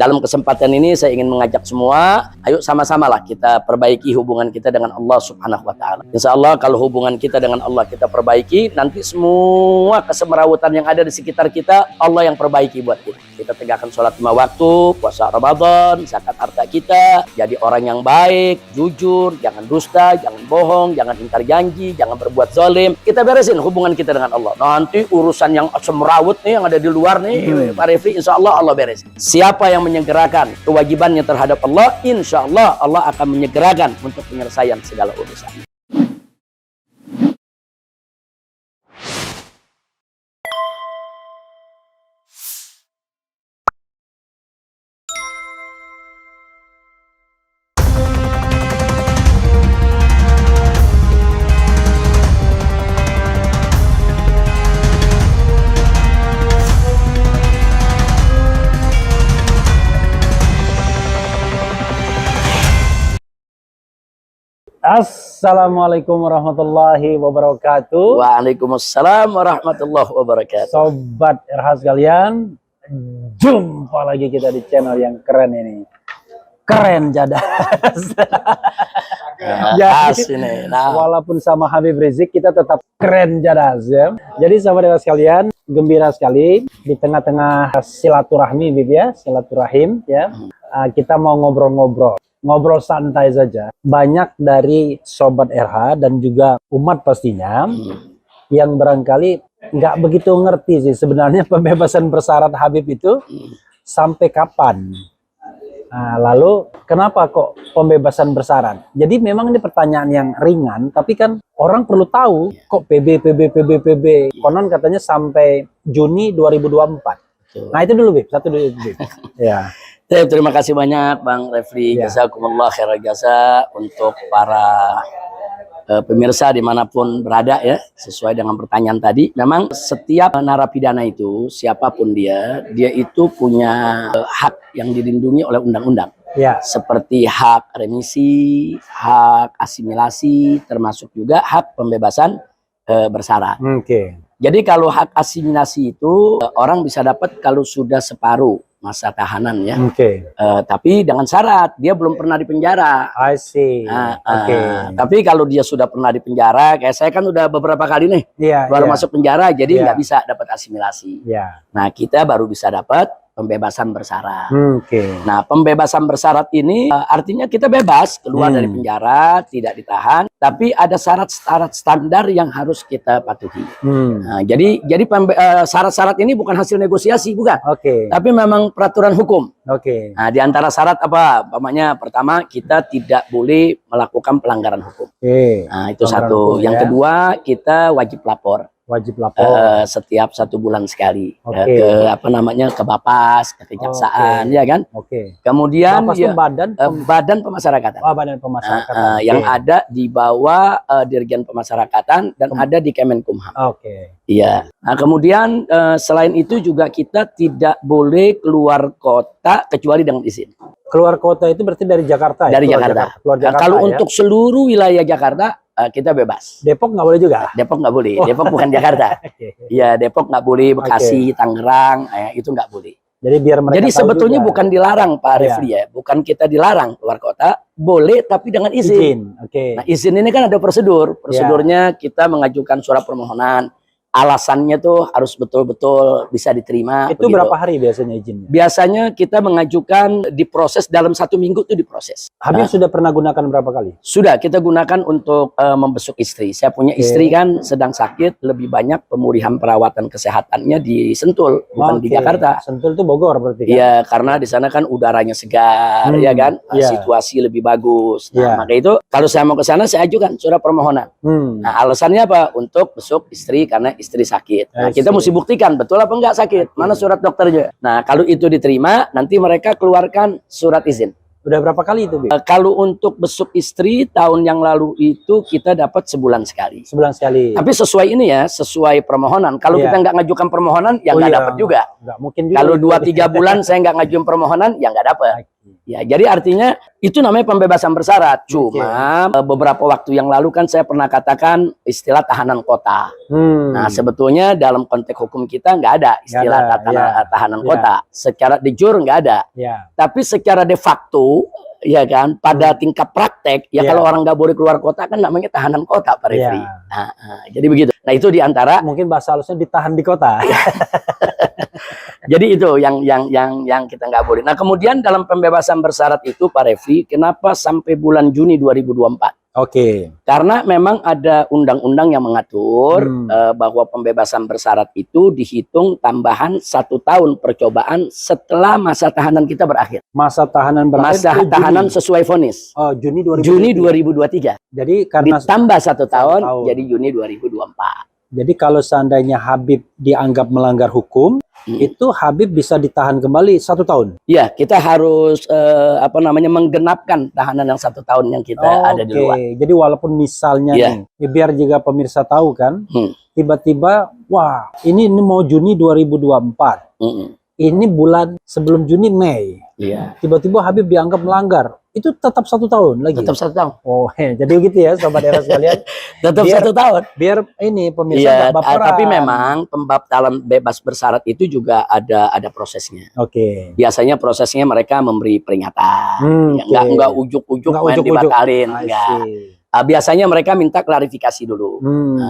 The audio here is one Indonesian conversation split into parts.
dalam kesempatan ini saya ingin mengajak semua, ayo sama-samalah kita perbaiki hubungan kita dengan Allah Subhanahu wa taala. Insya Allah kalau hubungan kita dengan Allah kita perbaiki, nanti semua kesemrawutan yang ada di sekitar kita Allah yang perbaiki buat kita. Kita tegakkan sholat 5 waktu, puasa Ramadan, zakat harta kita, jadi orang yang baik, jujur, jangan dusta, jangan bohong, jangan ingkar janji, jangan berbuat zalim. Kita beresin hubungan kita dengan Allah. Nanti urusan yang semrawut nih yang ada di luar nih, Pak Refli, insya Allah Allah beresin. Siapa yang menyegerakan kewajibannya terhadap Allah, insya Allah Allah akan menyegerakan untuk penyelesaian segala urusan. Assalamualaikum warahmatullahi wabarakatuh. Waalaikumsalam warahmatullahi wabarakatuh. Sobat RH sekalian, jumpa lagi kita di channel yang keren ini. Keren jadas. Jadi, walaupun sama Habib Rizik kita tetap keren jadas ya. Jadi sahabat RH sekalian, gembira sekali di tengah-tengah silaturahmi Bib ya, silaturahim ya. Kita mau ngobrol santai saja. Banyak dari sobat RH dan juga umat pastinya yang barangkali nggak begitu ngerti sih sebenarnya pembebasan bersyarat Habib itu sampai kapan. Nah, lalu kenapa kok pembebasan bersyarat? Jadi memang ini pertanyaan yang ringan, tapi kan orang perlu tahu kok PB konon katanya sampai Juni 2024. Nah itu dulu Bib, satu dulu Bib. Ya. Terima kasih banyak Bang Refli, jazakumullah khairal jasa untuk para pemirsa dimanapun berada ya. Sesuai dengan pertanyaan tadi, memang setiap narapidana itu siapapun dia itu punya hak yang dilindungi oleh undang-undang. Ya. Seperti hak remisi, hak asimilasi, termasuk juga hak pembebasan bersyarat. Jadi kalau hak asimilasi itu orang bisa dapat kalau sudah separuh masa tahanan ya. Tapi dengan syarat dia belum pernah dipenjara. I see. Tapi kalau dia sudah pernah dipenjara, kayak saya kan udah beberapa kali nih baru masuk penjara, jadi nggak bisa dapat asimilasi. Nah kita baru bisa dapat pembebasan bersyarat. Nah pembebasan bersyarat ini artinya kita bebas keluar dari penjara, tidak ditahan, tapi ada syarat-syarat standar yang harus kita patuhi. Nah, jadi syarat-syarat ini bukan hasil negosiasi, bukan. Tapi memang peraturan hukum. Nah, di antara syarat apa? Umpamanya pertama kita tidak boleh melakukan pelanggaran hukum. Nah, itu satu. Yang kedua kita wajib lapor. Setiap 1 bulan sekali ke ke Bapas, ke Kejaksaan, ya kan? Kemudian badan pemasyarakatan. Badan pemasyarakatan. Yang ada di bawah Dirjen Pemasyarakatan dan ada di Kemenkumham. Iya. Nah, kemudian selain itu juga kita tidak boleh keluar kota kecuali dengan izin. Keluar kota itu berarti dari Jakarta. Dari Jakarta. Kalau untuk seluruh wilayah Jakarta kita bebas. Depok nggak boleh juga? Depok nggak boleh. Depok bukan Jakarta. Iya, Depok nggak boleh. Bekasi, Tangerang, itu nggak boleh. Jadi biar mereka. Jadi sebetulnya bukan dilarang Pak Refli ya, bukan kita dilarang keluar kota, boleh tapi dengan izin. Nah izin ini kan ada prosedur. Prosedurnya kita mengajukan surat permohonan. Alasannya tuh harus betul-betul bisa diterima. Itu begitu. Berapa hari biasanya izinnya? Biasanya kita mengajukan diproses dalam 1 minggu tuh diproses. Habib sudah pernah gunakan berapa kali? Sudah kita gunakan untuk membesuk istri. Saya punya istri kan sedang sakit, lebih banyak pemulihan perawatan kesehatannya di Sentul, bukan di Jakarta. Sentul itu Bogor berarti kan? Iya, karena di sana kan udaranya segar, ya kan? Situasi lebih bagus. Nah, maka itu kalau saya mau ke sana saya ajukan surat permohonan. Nah, alasannya apa? Untuk besuk istri karena istri sakit. Nah, kita mesti buktikan betul apa enggak sakit. Mana surat dokternya. Nah, kalau itu diterima, nanti mereka keluarkan surat izin. Udah berapa kali itu, Bib? Kalau untuk besuk istri tahun yang lalu itu kita dapat sebulan sekali. Sebulan sekali. Tapi sesuai ini ya, sesuai permohonan. Kalau kita nggak ngajukan permohonan, ya nggak dapat juga. Nggak mungkin juga. Kalau 2-3 bulan saya nggak ngajuin permohonan, ya nggak dapat. Ya, jadi artinya itu namanya pembebasan bersyarat. Cuma beberapa waktu yang lalu kan saya pernah katakan istilah tahanan kota. Nah, sebetulnya dalam konteks hukum kita nggak ada istilah tahanan kota. Secara de jure nggak ada. Tapi secara de facto, ya kan, pada tingkat praktek, ya kalau orang nggak boleh keluar kota kan namanya tahanan kota, Pak Refri. Jadi begitu. Nah, itu diantara mungkin bahasa halusnya ditahan di kota. Jadi itu yang kita nggak boleh. Nah, kemudian dalam pembebasan bersyarat itu, Pak Refri, kenapa sampai bulan Juni 2024? Karena memang ada undang-undang yang mengatur bahwa pembebasan bersyarat itu dihitung tambahan 1 tahun percobaan setelah masa tahanan kita berakhir. Masa tahanan berakhir. Masa tahanan sesuai vonis. Oh, Juni 2023. Jadi karena ditambah 1 tahun, jadi Juni 2024. Jadi kalau seandainya Habib dianggap melanggar hukum, itu Habib bisa ditahan kembali 1 tahun. Iya, kita harus menggenapkan tahanan yang 1 tahun yang kita ada di luar. Jadi walaupun misalnya nih, biar juga pemirsa tahu kan, tiba-tiba, wah, ini mau Juni 2024. Ini bulan sebelum Juni, Mei. Tiba-tiba Habib dianggap melanggar. Itu tetap 1 tahun lagi. Tetap 1 tahun. Oh, jadi begitu ya, sobat era sekalian. Tetap 1 tahun. Biar ini pemirsa nggak baperan. Tapi memang pembatalan bebas bersyarat itu juga ada prosesnya. Biasanya prosesnya mereka memberi peringatan. Nggak ujuk-ujuk main dibatalin. Biasanya mereka minta klarifikasi dulu.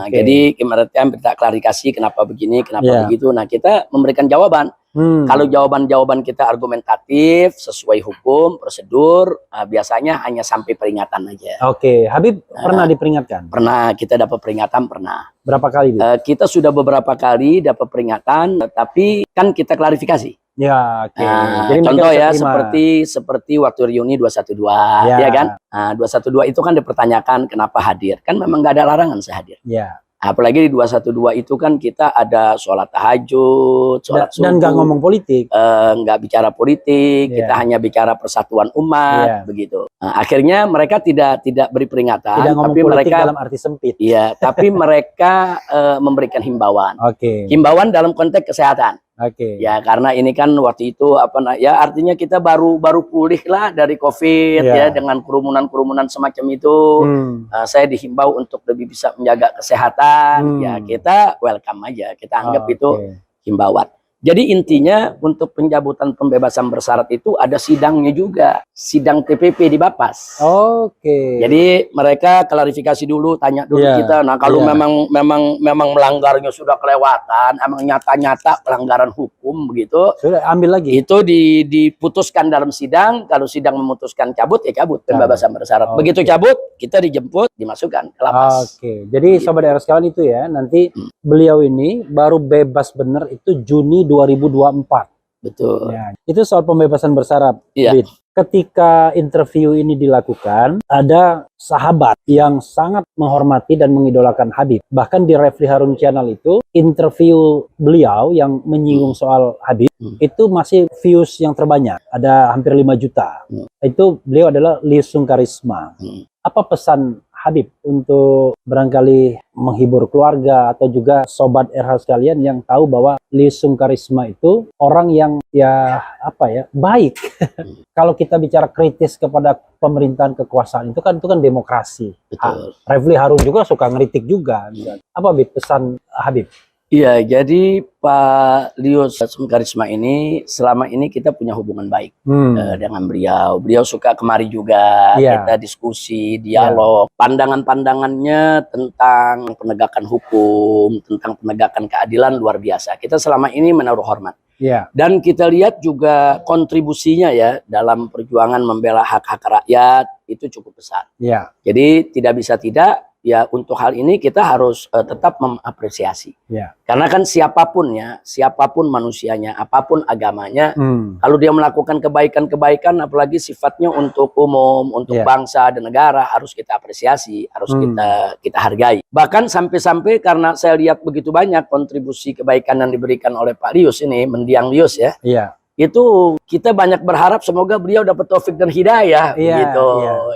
Jadi mereka minta klarifikasi kenapa begini, kenapa begitu. Nah, kita memberikan jawaban. Kalau jawaban-jawaban kita argumentatif, sesuai hukum, prosedur, biasanya hanya sampai peringatan aja. Habib pernah diperingatkan? Pernah, kita dapat peringatan, pernah. Berapa kali? Kita sudah beberapa kali dapat peringatan, tapi kan kita klarifikasi. Jadi contoh ya, seperti waktu reuni 212, ya kan? 212 itu kan dipertanyakan kenapa hadir. Kan memang nggak ada larangan saya hadir. Apalagi di 212 itu kan kita ada sholat tahajud, sholat subuh. Dan nggak ngomong politik. Nggak bicara politik, kita hanya bicara persatuan umat, begitu. Akhirnya mereka tidak beri peringatan. Tidak ngomong tapi politik mereka, dalam arti sempit. Tapi mereka memberikan himbauan. Himbauan dalam konteks kesehatan. Ya, karena ini kan waktu itu artinya kita baru pulih lah dari COVID ya, dengan kerumunan semacam itu. Saya dihimbau untuk lebih bisa menjaga kesehatan. Ya, kita welcome aja, kita anggap itu himbauan. Jadi intinya untuk pencabutan pembebasan bersyarat itu ada sidangnya juga, sidang TPP di Bapas. Jadi mereka klarifikasi dulu, tanya dulu kita. Nah, kalau memang melanggarnya sudah kelewatan, emang nyata-nyata pelanggaran hukum begitu, sudah ambil lagi. Itu diputuskan dalam sidang. Kalau sidang memutuskan cabut, ya cabut pembebasan bersyarat. Begitu cabut, kita dijemput, dimasukkan ke lapas. Jadi sobat daerah sekalian itu ya, nanti beliau ini baru bebas bener itu Juni 2024. Betul. Itu soal pembebasan bersyarat. Ketika interview ini dilakukan, ada sahabat yang sangat menghormati dan mengidolakan Habib. Bahkan di Refli Harun Channel itu, interview beliau yang menyinggung soal Habib, itu masih views yang terbanyak. Ada hampir 5 juta. Itu beliau adalah Liusung Karisma. Apa pesan Habib untuk barangkali menghibur keluarga atau juga sobat RH sekalian yang tahu bahwa Liusung Karisma itu orang yang baik. Kalau kita bicara kritis kepada pemerintahan kekuasaan itu kan demokrasi. Refli Harun juga suka ngeritik juga. Apa Habib pesan Habib? Iya, jadi Pak Liusung Karisma ini selama ini kita punya hubungan baik dengan beliau. Beliau suka kemari juga, kita diskusi, dialog. Pandangan-pandangannya tentang penegakan hukum, tentang penegakan keadilan luar biasa. Kita selama ini menaruh hormat. Dan kita lihat juga kontribusinya ya dalam perjuangan membela hak-hak rakyat itu cukup besar. Jadi tidak bisa tidak. Ya, untuk hal ini kita harus tetap mengapresiasi. Karena kan siapapun manusianya, apapun agamanya, kalau dia melakukan kebaikan-kebaikan, apalagi sifatnya untuk umum, untuk bangsa dan negara, harus kita apresiasi, harus kita hargai. Bahkan sampai-sampai karena saya lihat begitu banyak kontribusi kebaikan yang diberikan oleh Pak Lius ini, mendiang Lius ya. Itu kita banyak berharap semoga beliau dapat taufik dan hidayah, gitu.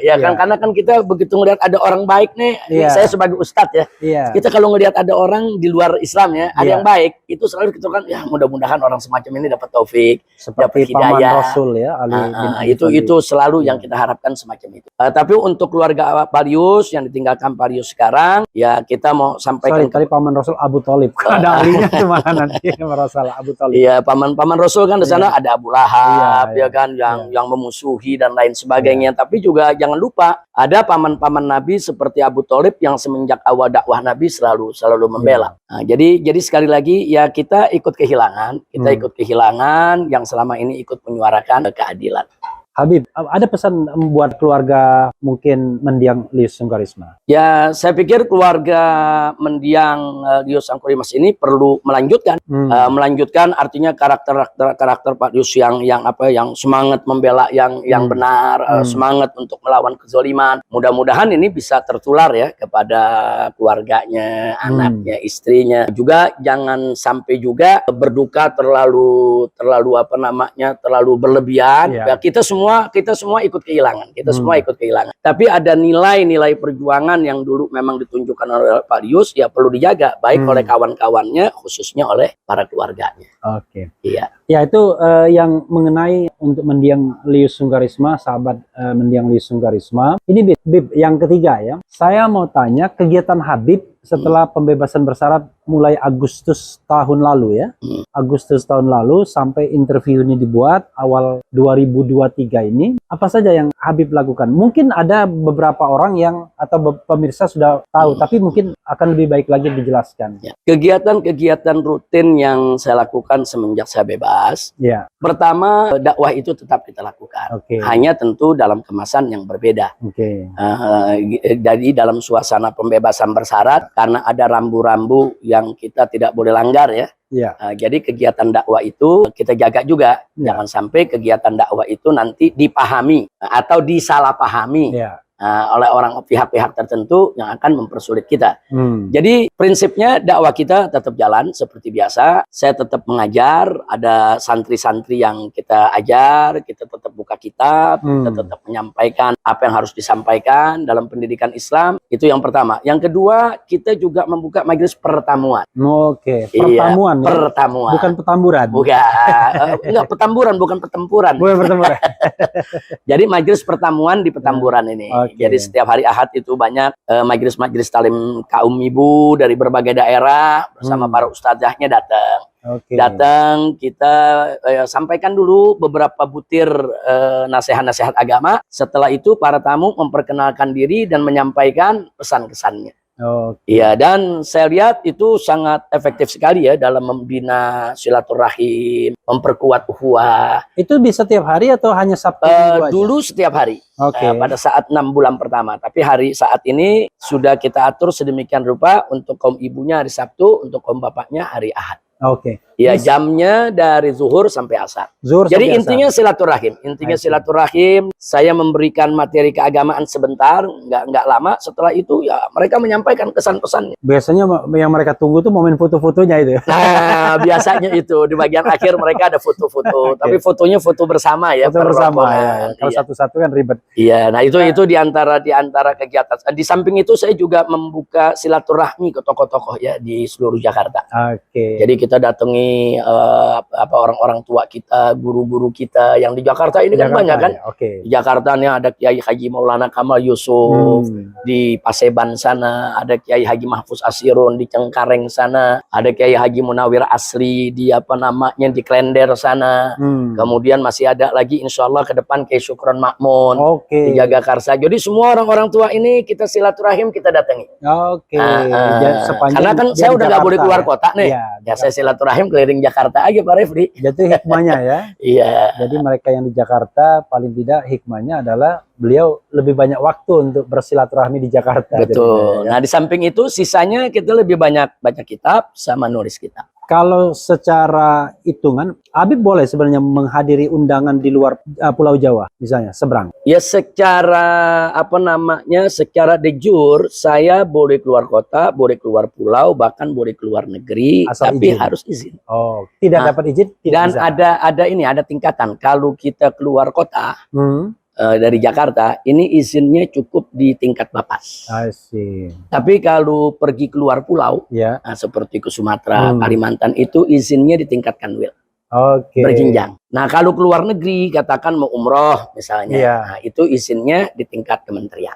Ya kan, karena kan kita begitu ngelihat ada orang baik nih, saya sebagai ustadz ya, kita kalau ngelihat ada orang di luar Islam ya, ada yang baik, itu selalu kita kan, ya mudah-mudahan orang semacam ini dapat taufik, dapat hidayah. Paman Rasul ya, itu selalu yang kita harapkan semacam itu. Tapi untuk keluarga Parius yang ditinggalkan Parius sekarang, ya kita mau sampaikan. Tadi Paman Rasul Abu Thalib, ada ahlinya kemana nanti masalah Abu Thalib? Iya, paman Rasul kan di sana ada Abu Lahab, ya kan, yang memusuhi dan lain sebagainya. Tapi juga jangan lupa ada paman-paman Nabi seperti Abu Thalib yang semenjak awal dakwah Nabi selalu membela. Nah, jadi sekali lagi ya kita ikut kehilangan, yang selama ini ikut menyuarakan keadilan. Habib, ada pesan buat keluarga mungkin mendiang Lius Sangkurisma? Ya, saya pikir keluarga mendiang Lius Sangkurisma ini perlu melanjutkan, melanjutkan artinya karakter Pak Lius yang semangat membela yang benar, semangat untuk melawan kezaliman. Mudah-mudahan ini bisa tertular ya kepada keluarganya, anaknya, istrinya. Juga jangan sampai juga berduka terlalu berlebihan. Ya, kita semua ikut kehilangan, tapi ada nilai-nilai perjuangan yang dulu memang ditunjukkan oleh Pak Lius, ya perlu dijaga baik oleh kawan-kawannya, khususnya oleh para keluarganya. Oke. Ya itu yang mengenai untuk mendiang Lius Sangkurisma, sahabat mendiang Lius Sangkurisma. Ini Bib, yang ketiga ya. Saya mau tanya kegiatan Habib setelah pembebasan bersyarat mulai Agustus tahun lalu ya. Agustus tahun lalu sampai interview ini dibuat awal 2023 ini, apa saja yang Habib lakukan? Mungkin ada beberapa orang yang atau pemirsa sudah tahu, tapi mungkin akan lebih baik lagi dijelaskan. Kegiatan rutin yang saya lakukan semenjak saya bebas. Pertama, dakwah itu tetap kita lakukan. Hanya tentu dalam kemasan yang berbeda. Jadi dalam suasana pembebasan bersyarat, karena ada rambu-rambu yang kita tidak boleh langgar ya. Jadi kegiatan dakwah itu kita jaga juga. Jangan sampai kegiatan dakwah itu nanti dipahami atau disalahpahami oleh pihak-pihak tertentu yang akan mempersulit kita. Jadi prinsipnya dakwah kita tetap jalan seperti biasa. Saya tetap mengajar, ada santri-santri yang kita ajar, kita tetap buka kitab, kita tetap menyampaikan apa yang harus disampaikan dalam pendidikan Islam. Itu yang pertama. Yang kedua, kita juga membuka majelis pertamuan. Pertamuan. Ya? Pertamuan. Bukan petamburan. Enggak, petamburan, bukan pertempuran. Jadi majelis pertamuan di Petamburan ini. Jadi setiap hari Ahad itu banyak majelis-majelis talim kaum ibu dari berbagai daerah bersama para ustadzahnya datang. Kita sampaikan dulu beberapa butir nasihat-nasihat agama. Setelah itu para tamu memperkenalkan diri dan menyampaikan pesan-kesannya. Iya, dan saya lihat itu sangat efektif sekali ya dalam membina silaturahim, memperkuat ukhuwah. Itu bisa setiap hari atau hanya Sabtu Minggu aja? Dulu setiap hari. Pada saat 6 bulan pertama. Tapi saat ini sudah kita atur sedemikian rupa, untuk kaum ibunya hari Sabtu, untuk kaum bapaknya hari Ahad. Ya, jamnya dari zuhur sampai asar. Jadi intinya silaturahim. Silaturahim. Saya memberikan materi keagamaan sebentar, nggak lama. Setelah itu ya mereka menyampaikan kesan-pesannya. Biasanya yang mereka tunggu tuh momen foto-fotonya itu. Nah, biasanya itu di bagian akhir mereka ada foto-foto. Tapi fotonya foto bersama ya. Foto bersama ya. Kalau satu-satu kan ribet. Iya, nah itu di antara kegiatan. Di samping itu saya juga membuka silaturahmi ke tokoh-tokoh ya di seluruh Jakarta. Jadi kita datangi orang-orang tua kita, guru-guru kita yang di Jakarta ini kan banyak kan. Di Jakarta nih ada Kiai Haji Maulana Kamal Yusuf di Paseban sana, ada Kiai Haji Mahfuz Asirun di Cengkareng sana, ada Kiai Haji Munawir Asri di di Klender sana. Kemudian masih ada lagi insya Allah ke depan Kiai Syukron Makmun di Jagakarsa. Jadi semua orang-orang tua ini kita silaturahim, kita datangi. Karena kan saya udah nggak boleh keluar kota nih. Ya saya silaturahim keliling Jakarta aja Pak Refli. Jadi hikmahnya ya. Jadi mereka yang di Jakarta paling tidak hikmahnya adalah beliau lebih banyak waktu untuk bersilaturahmi di Jakarta. Betul. Nah di samping itu sisanya kita lebih banyak baca kitab sama nulis kitab. Kalau secara hitungan, Habib boleh sebenarnya menghadiri undangan di luar Pulau Jawa, misalnya seberang. Ya secara secara de jure saya boleh keluar kota, boleh keluar pulau, bahkan boleh keluar negeri, asal tapi izin. harus izin. Oh, tidak dapat izin. Tidak dan bisa. ada tingkatan. Kalau kita keluar kota dari Jakarta, ini izinnya cukup di tingkat Bapas. I see. Tapi kalau pergi keluar pulau, seperti ke Sumatera, Kalimantan, itu izinnya di tingkat Kanwil. Berjenjang. Nah, kalau keluar negeri, katakan mau umroh misalnya, nah, itu izinnya di tingkat kementerian.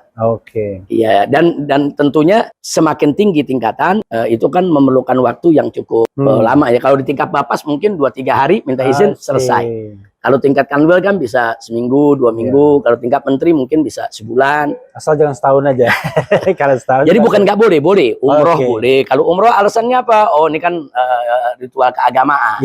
Iya, dan tentunya semakin tinggi tingkatan, itu kan memerlukan waktu yang cukup lama ya. Kalau di tingkat Bapas mungkin 2-3 hari minta izin selesai. Kalau tingkat Kanwil kan bisa seminggu, 2 minggu. Kalau tingkat menteri mungkin bisa sebulan. Asal jangan setahun aja. Kalau setahun. Jadi bukan nggak boleh, boleh. Umroh boleh. Kalau umroh alasannya apa? Oh, ini kan ritual keagamaan.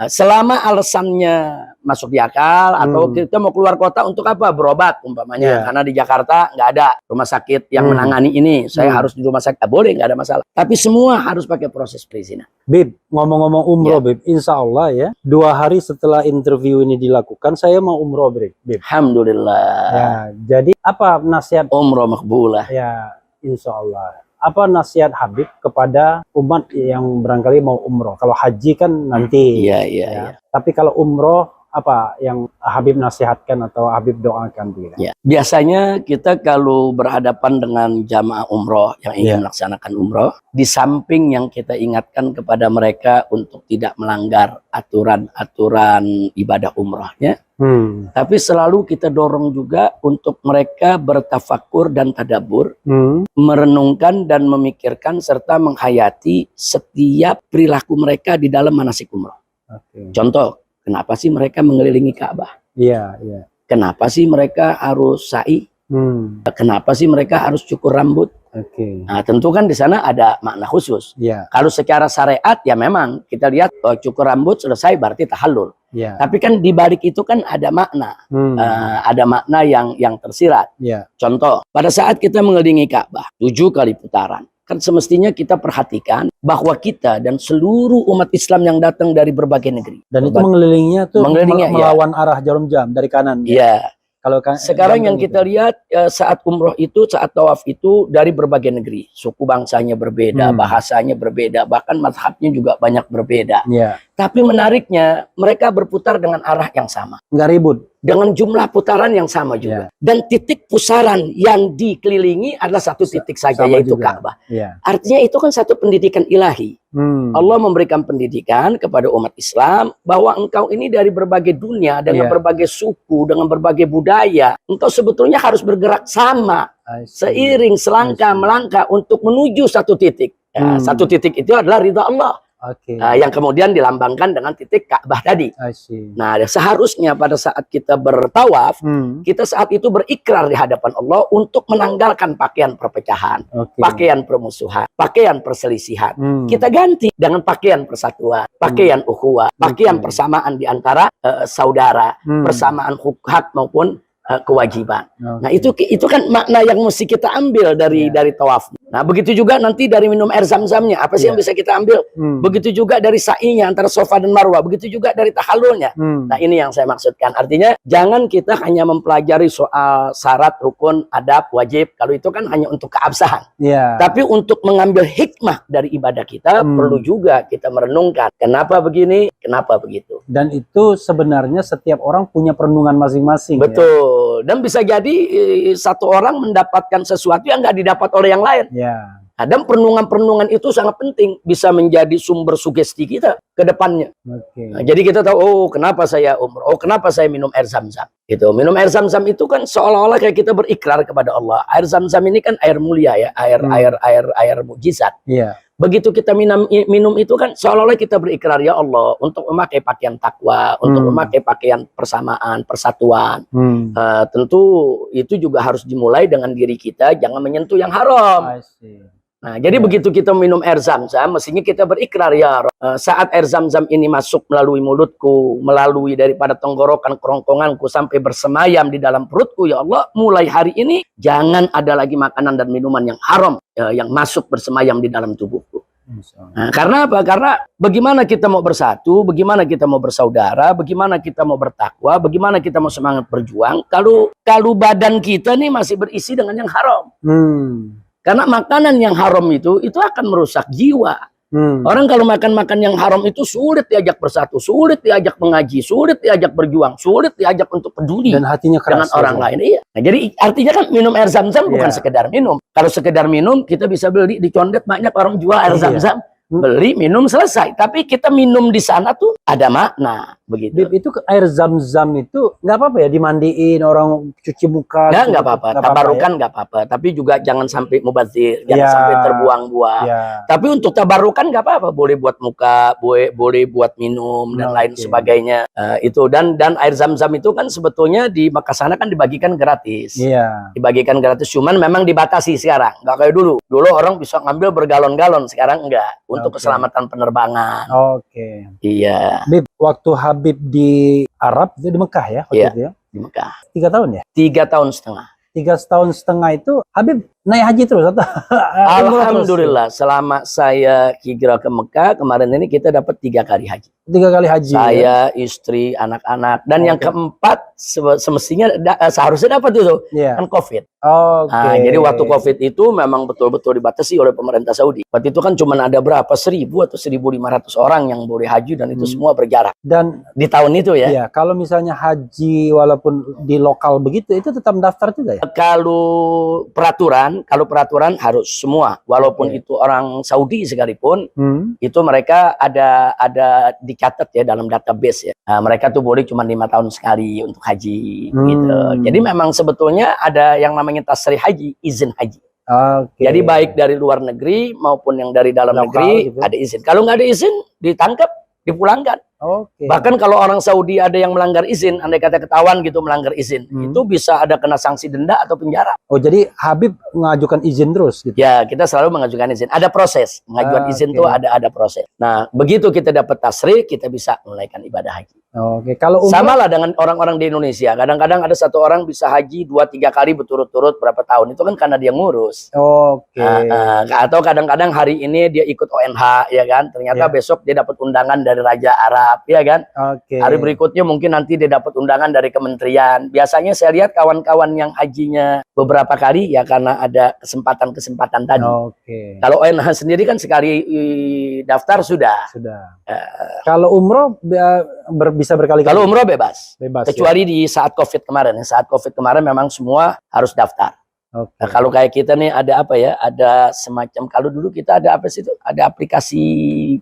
Selama alasannya masuk di akal, atau kita mau keluar kota untuk apa? Berobat umpamanya. Karena di Jakarta nggak ada rumah sakit yang menangani ini. Saya harus di rumah sakit. Boleh, nggak ada masalah. Tapi semua harus pakai proses perizinan. Bib, ngomong-ngomong umroh, Bib, insya Allah ya, 2 hari setelah interview ini dilakukan, saya mau umroh, Bib. Alhamdulillah. Ya, jadi apa nasihat umroh makbulah? Ya, insya Allah. Apa nasihat Habib kepada umat yang barangkali mau umroh? Kalau haji kan nanti. Iya. Tapi kalau umroh, apa yang Habib nasihatkan atau Habib doakan? Ya. Biasanya kita kalau berhadapan dengan jamaah umroh yang ingin melaksanakan umroh, di samping yang kita ingatkan kepada mereka untuk tidak melanggar aturan-aturan ibadah umrohnya, tapi selalu kita dorong juga untuk mereka bertafakur dan tadabur, merenungkan dan memikirkan serta menghayati setiap perilaku mereka di dalam manasik umroh. Contoh, kenapa sih mereka mengelilingi Ka'bah? Kenapa sih mereka harus sa'i? Kenapa sih mereka harus cukur rambut? Nah, tentu kan di sana ada makna khusus. Kalau secara syariat ya memang kita lihat cukur rambut selesai berarti tahallul. Tapi kan di balik itu kan ada makna, ada makna yang tersirat. Contoh, pada saat kita mengelilingi Ka'bah 7 kali putaran, kan semestinya kita perhatikan bahwa kita dan seluruh umat Islam yang datang dari berbagai negeri. Dan itu mengelilinginya tuh melawan arah jarum jam dari kanan. Kalau sekarang yang kita lihat saat umroh itu, saat tawaf itu dari berbagai negeri. Suku bangsanya berbeda, bahasanya berbeda, bahkan mazhabnya juga banyak berbeda. Tapi menariknya mereka berputar dengan arah yang sama. Nggak ribut. Dengan jumlah putaran yang sama juga. Dan titik pusaran yang dikelilingi adalah satu titik saja, yaitu Ka'bah. Artinya itu kan satu pendidikan ilahi. Allah memberikan pendidikan kepada umat Islam bahwa engkau ini dari berbagai dunia, dengan berbagai suku, dengan berbagai budaya. Engkau sebetulnya harus bergerak sama, seiring, selangkah, melangkah untuk menuju satu titik. Satu titik itu adalah ridha Allah. Yang kemudian dilambangkan dengan titik Ka'bah tadi. Nah, seharusnya pada saat kita bertawaf, kita saat itu berikrar di hadapan Allah untuk menanggalkan pakaian perpecahan, pakaian permusuhan, pakaian perselisihan. Kita ganti dengan pakaian persatuan, pakaian ukhuwah, pakaian persamaan di antara saudara, persamaan hak maupun kewajiban. Nah, itu kan makna yang mesti kita ambil dari tawaf. Nah, begitu juga nanti dari minum air zam-zamnya, apa sih yang bisa kita ambil? Begitu juga dari sa'inya antara Safa dan Marwah, begitu juga dari tahallulnya. Nah, ini yang saya maksudkan. Artinya jangan kita hanya mempelajari soal syarat, rukun, adab, wajib. Kalau itu kan hanya untuk keabsahan. Tapi untuk mengambil hikmah dari ibadah kita, perlu juga kita merenungkan kenapa begini, kenapa begitu. Dan itu sebenarnya setiap orang punya perenungan masing-masing. Betul. Dan bisa jadi satu orang mendapatkan sesuatu yang nggak didapat oleh yang lain. Dan perenungan-perenungan itu sangat penting, bisa menjadi sumber sugesti kita ke depannya. Nah, jadi kita tahu, oh kenapa saya umroh, oh kenapa saya minum air zam-zam. Gitu. Minum air zam-zam itu kan seolah-olah kayak kita berikrar kepada Allah. Air zam-zam ini kan air mulia ya, air mukjizat. Begitu kita minum itu kan seolah-olah kita berikrar, ya Allah, untuk memakai pakaian takwa, untuk memakai pakaian persamaan, persatuan. Tentu itu juga harus dimulai dengan diri kita, jangan menyentuh yang haram. Nah, jadi begitu kita minum air zam-zam, mestinya kita berikrar, ya saat air zam-zam ini masuk melalui mulutku, melalui daripada tenggorokan kerongkonganku sampai bersemayam di dalam perutku, ya Allah, mulai hari ini jangan ada lagi makanan dan minuman yang haram yang masuk bersemayam di dalam tubuhku. Nah, karena apa? Karena bagaimana kita mau bersatu, bagaimana kita mau bersaudara, bagaimana kita mau bertakwa, bagaimana kita mau semangat berjuang kalau badan kita nih masih berisi dengan yang haram. Karena makanan yang haram itu akan merusak jiwa. Orang kalau makan yang haram itu sulit diajak bersatu, sulit diajak mengaji, sulit diajak berjuang, sulit diajak untuk peduli dan hatinya keras dengan orang lain. Iya. Nah, jadi artinya kan minum air zam-zam bukan sekedar minum. Kalau sekedar minum kita bisa beli di condet, banyak orang jual air zam-zam. Beli, minum, selesai. Tapi kita minum di sana tuh ada makna, begitu. Itu air zam-zam itu nggak apa-apa ya dimandiin, orang cuci muka? Nggak apa-apa. Tabarukan nggak apa-apa. Tapi juga jangan sampai mubazir, jangan sampai terbuang-buang. Tapi untuk tabarukan nggak apa-apa. Boleh buat muka, boleh buat minum dan lain sebagainya. Itu dan air zam-zam itu kan sebetulnya di Makkah sana kan dibagikan gratis. Dibagikan gratis. Cuman memang dibatasi sekarang. Nggak kayak dulu. Dulu orang bisa ngambil bergalon-galon. Sekarang enggak. Untuk keselamatan penerbangan. Iya. Habib, waktu Habib di Arab itu di Mekah ya? Iya, itu ya? Di Mekah. 3 tahun ya? 3 tahun setengah. 3 tahun setengah itu Habib naik haji terus atau? Alhamdulillah, selama saya hijrah ke Mekah kemarin ini kita dapat 3 kali haji. 3 kali haji. Saya, istri, anak-anak, dan yang keempat semestinya seharusnya dapat itu kan COVID. Nah, jadi waktu COVID itu memang betul-betul dibatasi oleh pemerintah Saudi. Waktu itu kan cuma ada berapa 1.000 atau 1.500 orang yang boleh haji dan itu semua berjarak. Dan di tahun itu ya. Iya, kalau misalnya haji walaupun di lokal begitu itu tetap daftar juga ya? Kalau peraturan harus semua, walaupun itu orang Saudi sekalipun, itu mereka ada dicatat ya dalam database ya. Nah, mereka tuh boleh cuma 5 tahun sekali untuk haji gitu. Jadi memang sebetulnya ada yang namanya tasrih haji, izin haji. Jadi baik dari luar negeri maupun yang dari dalam negeri gitu. Ada izin. Kalau nggak ada izin ditangkap, dipulangkan. Bahkan kalau orang Saudi ada yang melanggar izin, andai kata ketahuan gitu melanggar izin, itu bisa ada kena sanksi denda atau penjara. Jadi Habib mengajukan izin terus gitu? Ya, kita selalu mengajukan izin. Ada proses. Mengajukan izin tuh ada proses. Nah, begitu kita dapat tasrih, kita bisa menunaikan ibadah haji. Kalau umrah? Sama lah dengan orang-orang di Indonesia. Kadang-kadang ada satu orang bisa haji 2-3 kali berturut-turut berapa tahun. Itu kan karena dia ngurus. Atau kadang-kadang hari ini dia ikut ONH, ya kan? Ternyata besok dia dapat undangan dari Raja Arab, ya kan? Hari berikutnya mungkin nanti dia dapat undangan dari kementerian. Biasanya saya lihat kawan-kawan yang hajinya beberapa kali ya karena ada kesempatan-kesempatan tadi. Kalau ONH sendiri kan sekali daftar sudah. Kalau umroh bisa berkali-kali? Kalau umroh bebas kecuali di saat COVID kemarin. Saat COVID kemarin memang semua harus daftar. Nah, kalau kayak kita nih ada apa ya? Ada semacam, kalau dulu kita ada apa sih itu? Ada aplikasi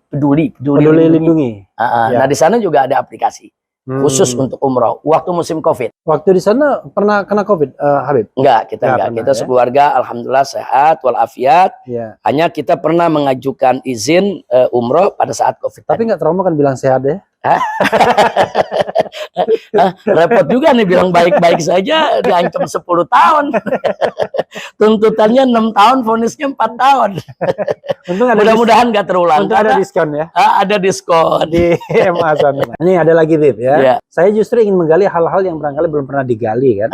peduli lindungi. Nah di sana juga ada aplikasi khusus untuk umroh waktu musim COVID. Waktu di sana pernah kena COVID, Habib? Enggak, kita enggak. Kita sekeluarga alhamdulillah sehat walafiat. Hanya kita pernah mengajukan izin umroh pada saat COVID. Tapi nggak trauma kan bilang sehat ya? Repot juga nih bilang baik-baik saja diancam 10 tahun. Tuntutannya 6 tahun, vonisnya 4 tahun. Mudah-mudahan nggak terulang. Untuk ada diskon ya? Ada diskon di MA sana. Ini ada lagi Bib ya. Saya justru ingin menggali hal-hal yang barangkali belum pernah digali kan.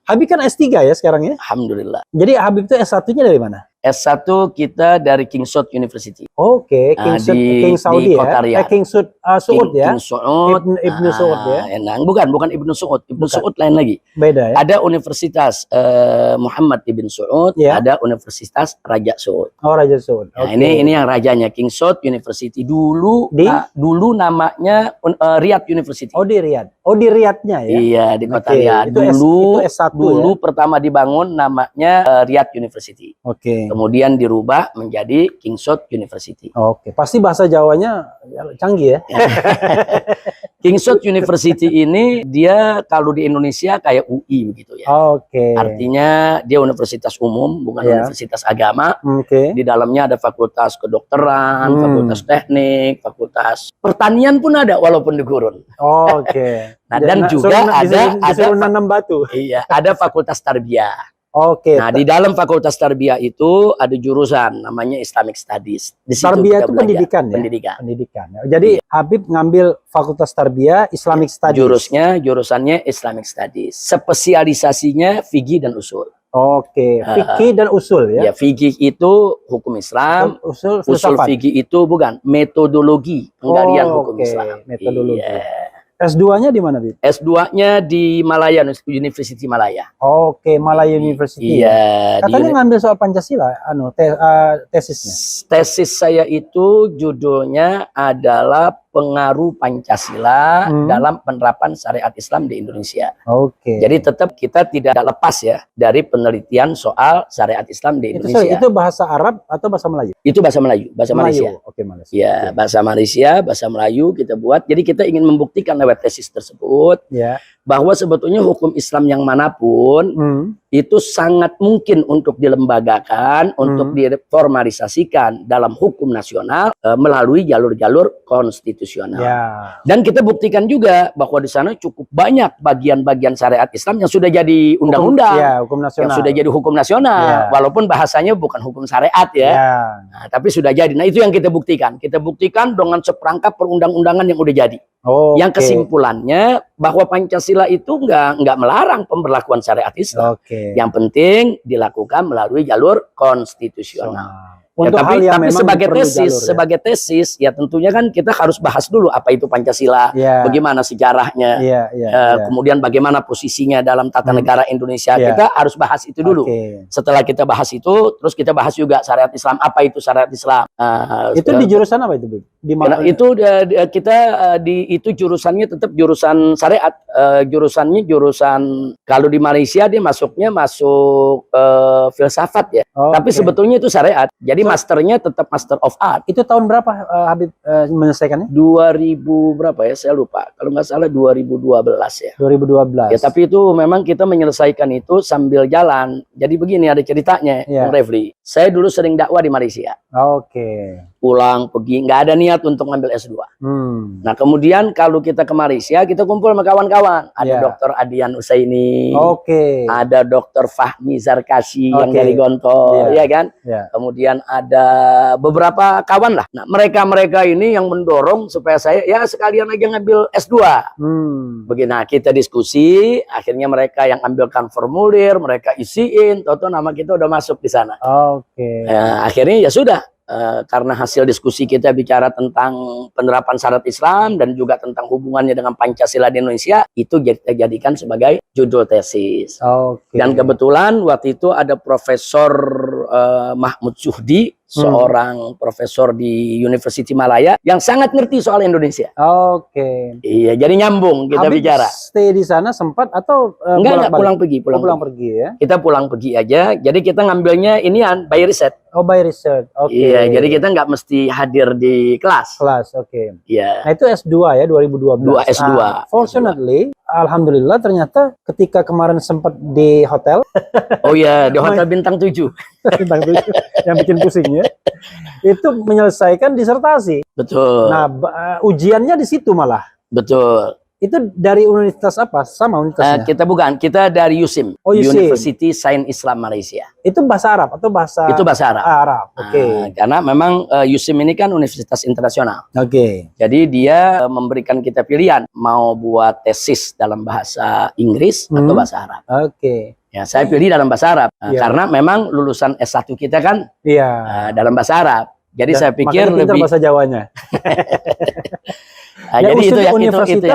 Habib kan S3 ya sekarang ya? Alhamdulillah. Jadi Habib itu S1-nya dari mana? S1 kita dari King Saud University. King Saudi ya? King Saud ya? King Saud. Ibnu Saud ya? Bukan Ibnu Saud. Ibnu Saud lain lagi. Beda ya? Ada Universitas Muhammad Ibn Saud, ada Universitas Raja Saud. Raja Saud. Nah, ini yang rajanya King Saud University. Dulu namanya Riyadh University. Di Riyadh. Di Riyadhnya ya? Iya, di kota Riyadh. Dulu pertama dibangun namanya Riyadh University. Kemudian dirubah menjadi King Saud University. Pasti bahasa Jawanya canggih ya. King Saud University ini dia kalau di Indonesia kayak UI begitu ya. Artinya dia universitas umum, bukan universitas agama. Di dalamnya ada fakultas kedokteran, fakultas teknik, fakultas pertanian pun ada walaupun di gurun. Nah, dan juga ada nanam batu. Iya, ada fakultas tarbiyah. Nah, di dalam fakultas tarbiyah itu ada jurusan namanya Islamic Studies. Tarbiyah itu pendidikan ya? Pendidikan. Jadi Habib ngambil fakultas tarbiyah Islamic Studies. Jurusannya Islamic Studies. Spesialisasinya fikih dan usul. Oke, fikih dan usul ya. Ya, fikih itu hukum Islam, usul fikih itu bukan metodologi penggalian hukum Islam. Metodologi. S2-nya di mana, Bib? S2-nya di Malaya, University Malaya. Oke, Malaya University. Iya. Katanya ngambil soal Pancasila, tesisnya. Tesis saya itu judulnya adalah pengaruh Pancasila dalam penerapan syariat Islam di Indonesia. Oke. Jadi tetap kita tidak lepas ya dari penelitian soal syariat Islam di Indonesia. Itu bahasa Arab atau bahasa Melayu? Itu bahasa Melayu, bahasa Malaysia. Oke, Malaysia. Ya, bahasa Malaysia, bahasa Melayu kita buat. Jadi kita ingin membuktikan lewat tesis tersebut bahwa sebetulnya hukum Islam yang manapun itu sangat mungkin untuk dilembagakan, untuk diformalisasikan dalam hukum nasional melalui jalur-jalur konstitusional. Dan kita buktikan juga bahwa di sana cukup banyak bagian-bagian syariat Islam yang sudah jadi undang-undang, yang sudah jadi hukum nasional, walaupun bahasanya bukan hukum syariat nah, tapi sudah jadi. Nah, itu yang kita buktikan. Kita buktikan dengan seperangkap perundang-undangan yang udah jadi. Yang kesimpulannya bahwa Pancasila itu nggak melarang pemberlakuan syariat Islam. Yang penting dilakukan melalui jalur konstitusional. Tapi sebagai tesis ya tentunya kan kita harus bahas dulu apa itu Pancasila, bagaimana sejarahnya, kemudian bagaimana posisinya dalam tata negara Indonesia. Kita harus bahas itu dulu. Setelah kita bahas itu, terus kita bahas juga syariat Islam, apa itu syariat Islam. Itu di jurusan apa itu, Bu? Di mana? Itu kita itu jurusannya tetap jurusan syariat. Jurusan kalau di Malaysia dia masuk filsafat ya. Tapi sebetulnya itu syariat. Jadi masternya tetap Master of Art. Itu tahun berapa Habib menyelesaikannya? 2000 berapa ya? Saya lupa. Kalau nggak salah 2012 ya. 2012. Ya, tapi itu memang kita menyelesaikan itu sambil jalan. Jadi begini ada ceritanya, Bang Refli. Saya dulu sering dakwah di Malaysia. Pulang pergi, nggak ada niat untuk ngambil S2. Nah, kemudian kalau kita ke Malaysia, kita kumpul sama kawan-kawan. Ada Dr. Adian Usaini. Ada Dr. Fahmi Zarkasi yang dari Gontor, ya kan? Kemudian ada beberapa kawan lah. Nah, mereka ini yang mendorong supaya saya ya sekalian aja ngambil S2. Begini, nah, kita diskusi, akhirnya mereka yang ambilkan formulir, mereka isiin, toto nama kita udah masuk di sana. Akhirnya ya sudah. Karena hasil diskusi kita bicara tentang penerapan syariat Islam dan juga tentang hubungannya dengan Pancasila di Indonesia, itu kita jadikan sebagai judul tesis. Dan kebetulan waktu itu ada Profesor Mahmud Suhdi, seorang profesor di University Malaya yang sangat ngerti soal Indonesia. Iya, jadi nyambung kita bicara. Stay di sana sempat atau enggak pulang pergi ya? Kita pulang pergi aja. Jadi kita ngambilnya inian by riset. By riset. Iya, jadi kita nggak mesti hadir di kelas. Iya. Nah, itu S2 ya 2012. S2. Fortunately, alhamdulillah ternyata ketika kemarin sempat di hotel. Di hotel bintang 7. Bintang 7 yang bikin pusing ya. Itu menyelesaikan disertasi. Betul. Nah, ujiannya di situ malah. Betul. Itu dari universitas apa? Sama universitasnya? Kita dari USIM, University Sains Islam Malaysia. Itu bahasa Arab atau bahasa? Itu bahasa Arab. Arab. Karena memang USIM ini kan universitas internasional. Jadi dia memberikan kita pilihan mau buat tesis dalam bahasa Inggris atau bahasa Arab. Ya, saya pilih dalam bahasa Arab karena memang lulusan S1 kita kan dalam bahasa Arab. Jadi saya pikir lebih bahasa Jawanya. Jadi itu yang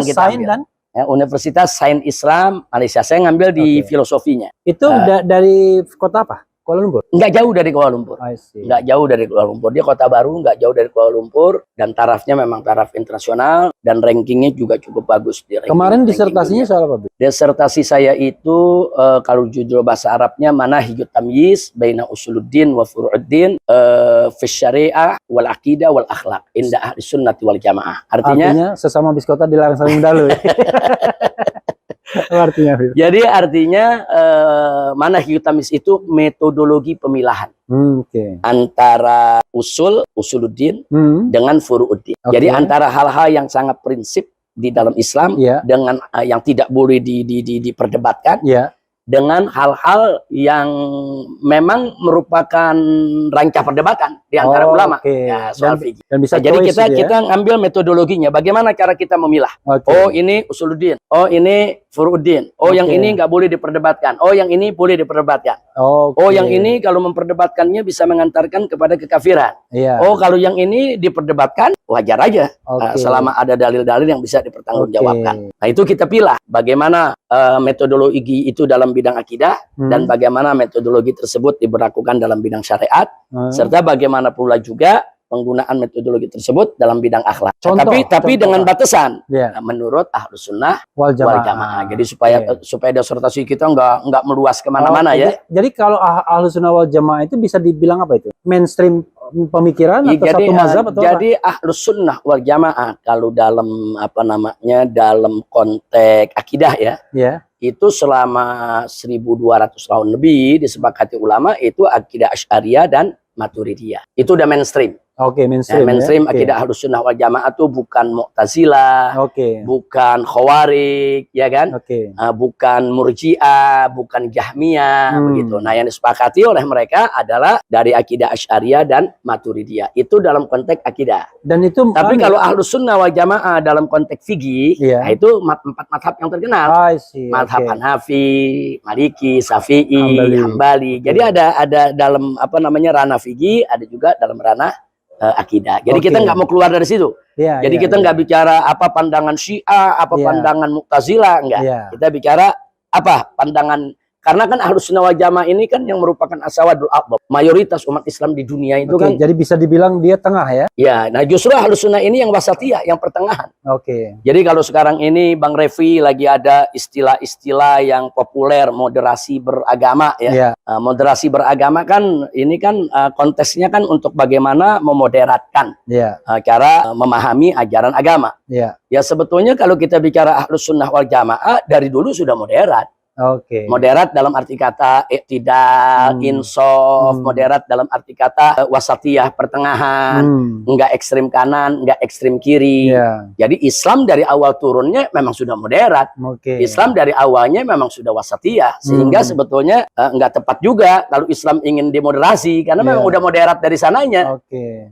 kita ambil. Universitas Sains Islam Malaysia. Saya ngambil di filosofinya. Itu dari kota apa? Kuala Lumpur? Nggak jauh dari Kuala Lumpur. Nggak jauh dari Kuala Lumpur. Dia kota baru, nggak jauh dari Kuala Lumpur. Dan tarafnya memang taraf internasional. Dan rankingnya juga cukup bagus. Kemarin disertasinya soal apa? Disertasi saya itu, kalau judul bahasa Arabnya, Manahijut Tamyiz Baina Usuluddin wa Furu'uddin fi Syariah wal Aqidah wal Akhlaq Inda Ahli Sunnati wal Jamaah. Artinya sesama biskota dilarang saling mendalu. Jadi artinya Manahijut Tamyiz itu metodologi pemilahan antara usuluddin dengan furu'uddin. Jadi antara hal-hal yang sangat prinsip di dalam Islam dengan yang tidak boleh diperdebatkan dengan hal-hal yang memang merupakan rancah perdebatan di antara ulama soal fikih. Jadi kita ngambil metodologinya, bagaimana cara kita memilah. Oh, ini usuluddin, oh ini furu'uddin, oh yang ini nggak boleh diperdebatkan, oh yang ini boleh diperdebatkan. Oh, yang ini kalau memperdebatkannya bisa mengantarkan kepada kekafiran. Oh, kalau yang ini diperdebatkan wajar aja, selama ada dalil-dalil yang bisa dipertanggungjawabkan. Nah, itu kita pilih bagaimana metodologi itu dalam bidang akidah dan bagaimana metodologi tersebut diberlakukan dalam bidang syariat, serta bagaimana pula juga penggunaan metodologi tersebut dalam bidang akhlak. Tapi dengan batasan menurut Ahlus Sunnah wal Jamaah. Jadi supaya disertasi kita nggak meluas kemana-mana ya. Jadi kalau Ahlus Sunnah wal Jamaah itu bisa dibilang apa itu? Mainstream pemikiran atau satu mazhab atau jadi Ahlus Sunnah wal Jamaah kalau dalam dalam konteks akidah ya. Itu selama 1200 tahun lebih disepakati ulama itu akidah Asy'ariyah dan Maturidiyah. Itu udah mainstream. Mainstream akidah Ahlus Sunnah wal Jamaah itu bukan Mu'tazilah, bukan Khawarij, ya kan? Bukan Murji'ah, bukan Jahmiyah, begitu. Nah, yang disepakati oleh mereka adalah dari akidah Asy'ariyah dan Maturidiyah. Itu dalam konteks akidah. Dan itu tapi kalau Ahlus Sunnah wal Jamaah dalam konteks fikih, nah itu 4 mazhab yang terkenal. Mazhab Hanafi, Maliki, Syafi'i, Hambali. Jadi ada dalam ranah fikih, ada juga dalam ranah akidah. Jadi kita nggak mau keluar dari situ. Jadi kita nggak bicara apa pandangan Syiah, apa pandangan Mu'tazilah, enggak. Kita bicara apa pandangan, karena kan Ahlus Sunnah wal Jamaah ini kan yang merupakan asawadul aqbab. Mayoritas umat Islam di dunia itu kan. Jadi bisa dibilang dia tengah ya? Ya, nah justru Ahlus Sunnah ini yang wasatiyah, yang pertengahan. Jadi kalau sekarang ini Bang Revi lagi ada istilah-istilah yang populer, moderasi beragama ya. Moderasi beragama kan ini kan konteksnya kan untuk bagaimana memoderatkan cara memahami ajaran agama. Ya sebetulnya kalau kita bicara Ahlus Sunnah wal Jamaah dari dulu sudah moderat. Moderat dalam arti kata iktidal, insof, moderat dalam arti kata wasatiyah, pertengahan, enggak ekstrim kanan, enggak ekstrim kiri. Jadi Islam dari awal turunnya memang sudah moderat. Islam dari awalnya memang sudah wasatiyah, sehingga sebetulnya enggak tepat juga kalau Islam ingin demoderasi karena memang udah moderat dari sananya.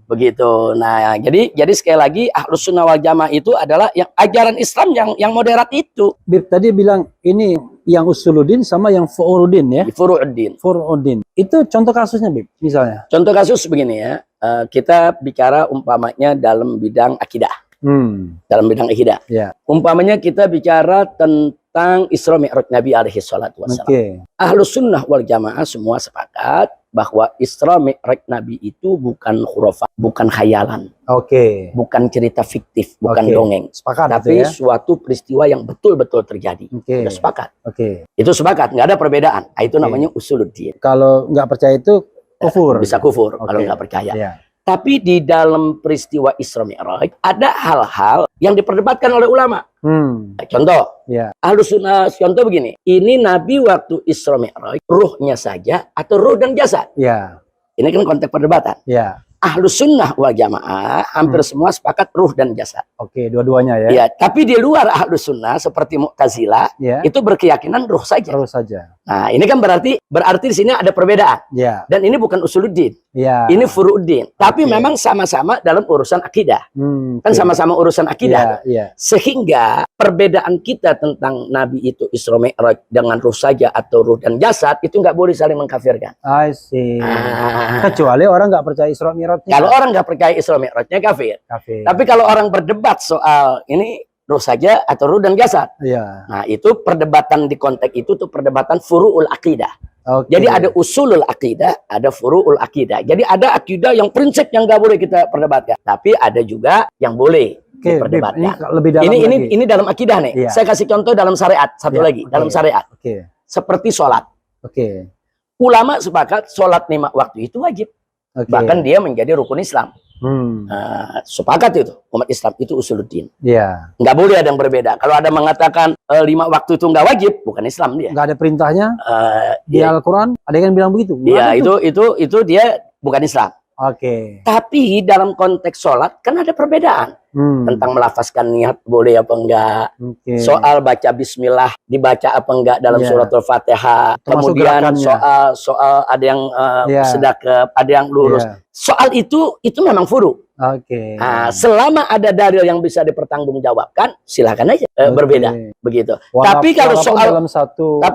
Begitu. Nah, jadi sekali lagi Ahlus Sunnah wal Jamaah itu adalah yang ajaran Islam yang moderat itu. Tadi bilang ini yang usuluddin sama yang furu'uddin ya? Furu'uddin. Itu contoh kasusnya, Bib, misalnya? Contoh kasus begini ya. Kita bicara umpamanya dalam bidang akidah. Dalam bidang akidah. Umpamanya kita bicara tentang Isra Mi'raj Nabi alaihi salatu wassalam. Ahlus Sunnah wal Jamaah semua sepakat bahwa Isra Mi'raj Nabi itu bukan khurafat, bukan khayalan. Bukan cerita fiktif, bukan dongeng. Tapi suatu peristiwa yang betul-betul terjadi. Sudah sepakat. Itu sepakat, nggak ada perbedaan. Itu namanya usuluddin. Kalau nggak percaya itu kufur. Bisa kufur kalau nggak percaya. Tapi di dalam peristiwa Isra Mi'raj ada hal-hal yang diperdebatkan oleh ulama. Contoh, Ahlus Sunnah, contoh begini. Ini Nabi waktu Isra Mi'raj, ruhnya saja atau ruh dan jasad? Ini kan konteks perdebatan. Ahlus Sunnah wal Jamaah hampir semua sepakat ruh dan jasad. Dua-duanya ya. Tapi di luar Ahlus Sunnah seperti Mu'tazilah itu berkeyakinan ruh saja. Nah, ini kan berarti di sini ada perbedaan. Dan ini bukan usuluddin. Ini furu'uddin. Tapi memang sama-sama dalam urusan akidah. Kan sama-sama urusan akidah. Sehingga perbedaan kita tentang Nabi itu Isra Mi'raj dengan ruh saja atau ruh dan jasad itu nggak boleh saling mengkafirkan. Kecuali orang nggak percaya Isra Mi'raj. Kalau orang nggak percaya Isra Mi'rajnya kafir. Tapi kalau orang berdebat soal ini ruh saja atau ruh dan jasad, nah itu perdebatan di konteks itu tuh perdebatan furu'ul akidah. Jadi ada usulul akidah, ada furu'ul akidah. Jadi ada akidah yang prinsip yang nggak boleh kita perdebatkan, tapi ada juga yang boleh diperdebatkan. Ini dalam akidah nih. Saya kasih contoh dalam syariat satu lagi dalam syariat. Seperti sholat. Ulama sepakat sholat 5 waktu itu wajib. Bahkan dia menjadi rukun Islam. Sepakat itu umat Islam itu usuluddin. Nggak boleh ada yang berbeda. Kalau ada mengatakan 5 waktu itu nggak wajib, bukan Islam dia. Nggak ada perintahnya di Al-Quran. Ada yang bilang begitu. Itu dia bukan Islam. Oke. Tapi dalam konteks sholat kan ada perbedaan. Tentang melafazkan niat boleh apa enggak. Soal baca bismillah dibaca apa enggak dalam suratul Fatihah. Kemudian soal ada yang sedekap, ada yang lurus. Soal itu memang furu. Nah, selama ada dalil yang bisa dipertanggungjawabkan, silakan aja berbeda begitu. Tapi kalau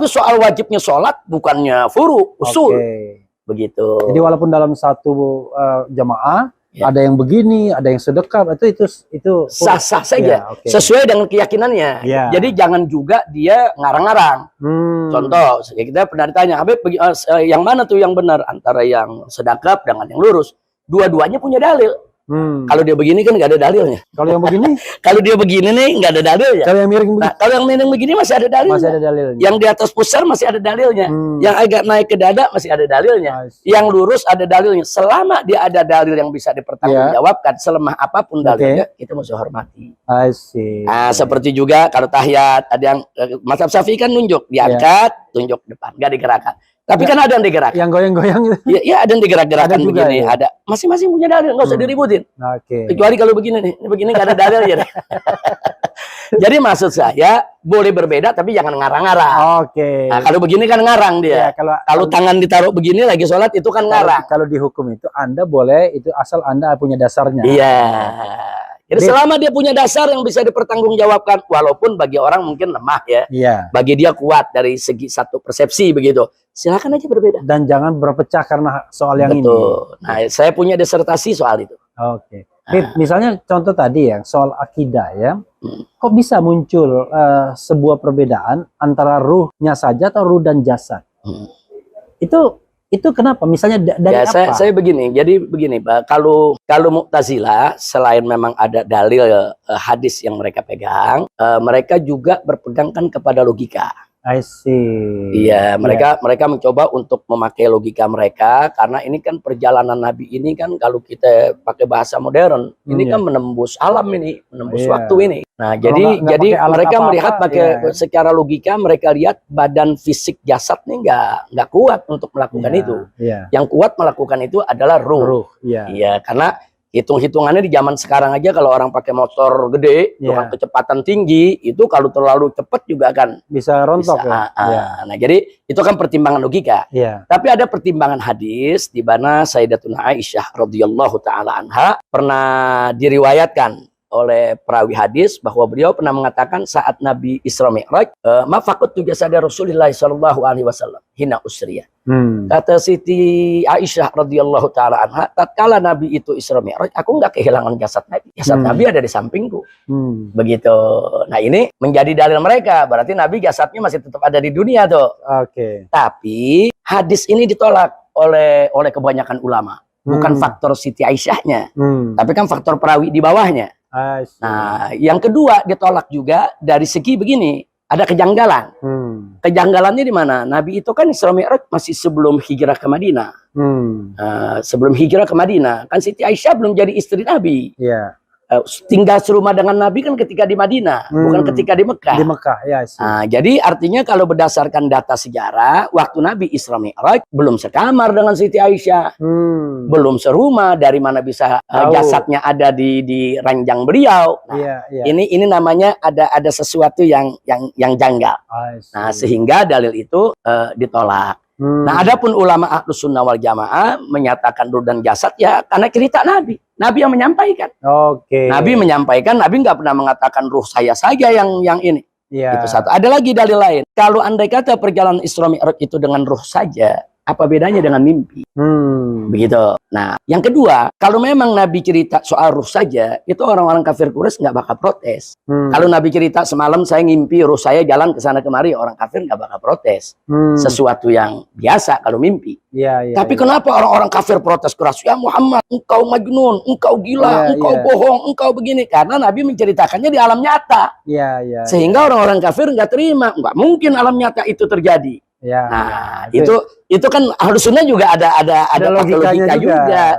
soal wajibnya sholat bukannya furu, usul. Begitu. Jadi walaupun dalam satu jamaah ada yang begini, ada yang sedekap, itu sah-sah saja, sesuai dengan keyakinannya. Jadi jangan juga dia ngarang-ngarang. Contoh, kita pernah ditanya, Habib, yang mana tuh yang benar antara yang sedekap dengan yang lurus? Dua-duanya punya dalil. Kalau dia begini kan nggak ada dalilnya. Kalau yang begini? Kalau dia begini nih nggak ada dalilnya. Kalau yang miring begini? Nah, kalau yang miring begini masih ada dalilnya. Masih ada dalilnya. Yang di atas pusar masih ada dalilnya. Yang agak naik ke dada masih ada dalilnya. Yang lurus ada dalilnya. Selama dia ada dalil yang bisa dipertanggungjawabkan, selemah apapun dalilnya, kita mesti hormati. Nah, seperti juga kalau tahiyat, ada yang mazhab Syafi'i kan nunjuk, diangkat, tunjuk depan, nggak digerakkan. Tapi kan ada yang digerak. Yang goyang-goyang gitu. Ya, ada yang digerak-gerakan begini. Ada. Masing-masing punya dalil, nggak usah diributin. Kecuali kalau begini nih, begini nggak ada dalil ya. Jadi maksud saya boleh berbeda tapi jangan ngarang-ngarang. Nah, kalau begini kan ngarang dia. Kalau tangan ditaruh begini lagi sholat itu kan ngarang. Kalau dihukum itu Anda boleh itu asal Anda punya dasarnya. Iya. Jadi selama dia punya dasar yang bisa dipertanggungjawabkan, walaupun bagi orang mungkin lemah ya, bagi dia kuat dari segi satu persepsi begitu, silakan aja berbeda. Dan jangan berpecah karena soal yang ini. Nah, saya punya disertasi soal itu. Misalnya contoh tadi ya, soal akidah ya, kok bisa muncul sebuah perbedaan antara ruhnya saja atau ruh dan jasad? Itu kenapa? Misalnya dari apa? Saya begini, jadi begini Pak, kalau Mu'tazilah selain memang ada dalil hadis yang mereka pegang, mereka juga berpegangkan kepada logika. I see. Iya, mereka mencoba untuk memakai logika mereka karena ini kan perjalanan Nabi ini kan kalau kita pakai bahasa modern, ini kan menembus alam ini, menembus waktu ini. Nah, jadi mereka melihat pakai secara logika, mereka lihat badan fisik jasad nih nggak kuat untuk melakukan itu. Yang kuat melakukan itu adalah ruh. Iya, karena hitung-hitungannya di zaman sekarang aja kalau orang pakai motor gede dengan kecepatan tinggi itu kalau terlalu cepat juga akan bisa rontok. Nah, jadi itu kan pertimbangan logika. Tapi ada pertimbangan hadis di mana Sayyidatuna Aisyah radhiyallahu taala anha pernah diriwayatkan oleh perawi hadis bahwa beliau pernah mengatakan saat Nabi Isra Mi'raj, ma faqadtu jasada Rasulillah sallallahu alaihi wasallam hina usriya. Kata Siti Aisyah radhiyallahu taala anha, tatkala Nabi itu Isra Mi'raj, aku nggak kehilangan jasad Nabi. Jasad Nabi ada di sampingku. Begitu. Nah, ini menjadi dalil mereka, berarti Nabi jasadnya masih tetap ada di dunia tuh. Tapi hadis ini ditolak oleh kebanyakan ulama. Bukan faktor Siti Aisyahnya, tapi kan faktor perawi di bawahnya. Nah, yang kedua ditolak juga dari segi begini, ada kejanggalan. Kejanggalannya di mana? Nabi itu kan Isra Mi'raj masih sebelum hijrah ke Madinah. Sebelum hijrah ke Madinah, kan Siti Aisyah belum jadi istri Nabi. Tinggal serumah dengan Nabi kan ketika di Madinah, bukan ketika di Mekah. Di Mekah, Nah, jadi artinya kalau berdasarkan data sejarah, waktu Nabi Isra Mi'raj belum sekamar dengan Siti Aisyah, belum serumah. Dari mana bisa jasadnya ada di ranjang beliau? Nah, ini namanya ada sesuatu yang janggal. Nah, sehingga dalil itu ditolak. Nah, adapun ulama Ahlus Sunnah wal Jamaah menyatakan ruh dan jasad ya karena cerita Nabi. Nabi yang menyampaikan. Nabi menyampaikan, Nabi nggak pernah mengatakan ruh saya saja yang ini. Itu satu. Ada lagi dalil lain. Kalau andai kata perjalanan Isra Mi'raj itu dengan ruh saja, apa bedanya dengan mimpi? Begitu. Nah, yang kedua, kalau memang Nabi cerita soal ruh saja, itu orang-orang kafir Quraisy nggak bakal protes. Kalau Nabi cerita semalam saya ngimpi ruh saya jalan ke sana kemari, orang kafir nggak bakal protes. Sesuatu yang biasa kalau mimpi. Tapi kenapa orang-orang kafir protes keras? Ya Muhammad, engkau majnun, engkau gila, engkau bohong, engkau begini. Karena Nabi menceritakannya di alam nyata. Sehingga orang-orang kafir nggak terima. Nggak mungkin alam nyata itu terjadi. Nah, itu kan Ahlus Sunnah juga ada logika juga.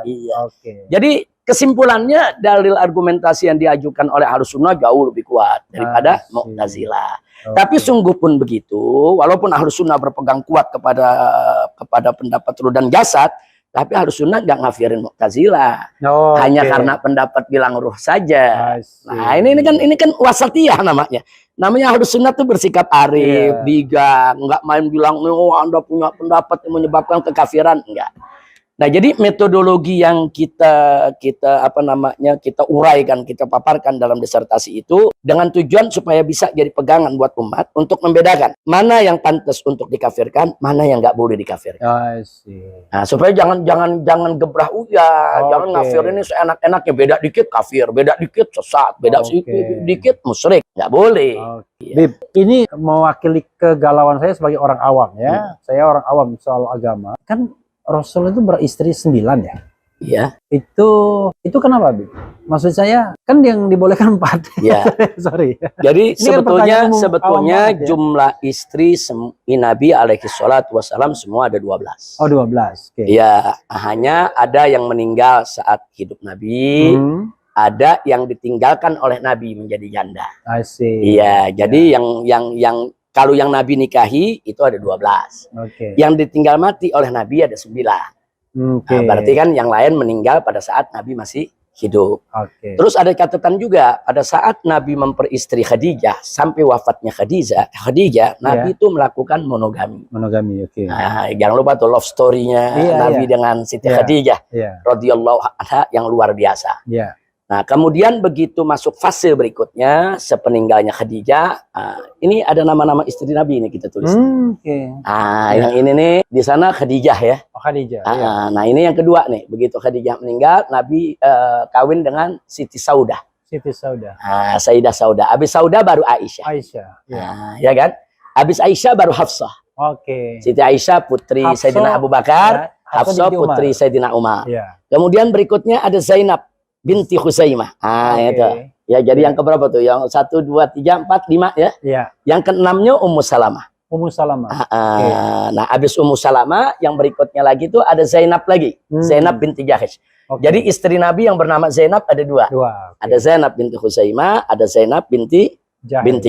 Jadi kesimpulannya dalil argumentasi yang diajukan oleh Ahlus Sunnah jauh lebih kuat daripada Mu'tazilah. Tapi sungguh pun begitu, walaupun Ahlus Sunnah berpegang kuat kepada pendapat ruh dan jasad, Tapi Ahlus Sunnah nggak ngafirin Mu'tazilah. Hanya karena pendapat bilang ruh saja. Nah, ini kan wasatiyah namanya. Namanya Ahlus Sunnah tuh bersikap arif, bijak, nggak main bilang oh Anda punya pendapat yang menyebabkan kekafiran, enggak. Nah, jadi metodologi yang kita uraikan, kita paparkan dalam disertasi itu dengan tujuan supaya bisa jadi pegangan buat umat untuk membedakan mana yang pantas untuk dikafirkan, mana yang nggak boleh dikafirkan. Nah, supaya jangan gebrah jangan ngafir ini seenak-enaknya, beda dikit kafir, beda dikit sesat, beda dikit musyrik, nggak boleh. Bib, ini mewakili kegalauan saya sebagai orang awam ya. Saya orang awam soal agama. Kan Rasul itu beristri 9 ya? Iya. Itu kenapa, Bib? Maksud saya kan yang dibolehkan 4. Iya. Sorry. Jadi sebetulnya jumlah istri Nabi alaihi salatu wassalam semua ada 12. Oh, 12. Iya, hanya ada yang meninggal saat hidup Nabi, ada yang ditinggalkan oleh Nabi menjadi janda. I see. Iya, jadi yang kalau yang Nabi nikahi itu ada 12. Yang ditinggal mati oleh Nabi ada 9. Nah, berarti kan yang lain meninggal pada saat Nabi masih hidup. Terus ada catatan juga pada saat Nabi memperistri Khadijah sampai wafatnya Khadijah, Nabi itu melakukan monogami. Nah, jangan lupa tuh love story-nya Nabi dengan Siti Khadijah radhiyallahu anha yang luar biasa. Nah, kemudian begitu masuk fase berikutnya, sepeninggalnya Khadijah, ini ada nama-nama istri Nabi ini kita tulis. Yang ini nih, di sana Khadijah ya. Khadijah. Nah, ini yang kedua nih. Begitu Khadijah meninggal, Nabi kawin dengan Siti Saudah. Sayyidah Saudah. Habis Saudah baru Aisyah. Ya kan? Habis Aisyah baru Hafsah. Siti Aisyah putri Sayyidina Abu Bakar, Hafsah putri Sayyidina Umar. Kemudian berikutnya ada Zainab binti Khuzaimah. Itu. Ya, jadi yang keberapa tuh? Yang 1, 2, 3, 4, 5 ya. Yang keenamnya Ummu Salamah. Nah, habis Ummu Salamah yang berikutnya lagi tuh ada Zainab lagi. Zainab binti Jahash. Jadi istri Nabi yang bernama Zainab ada 2. Ada Zainab binti Khuzaimah, ada Zainab binti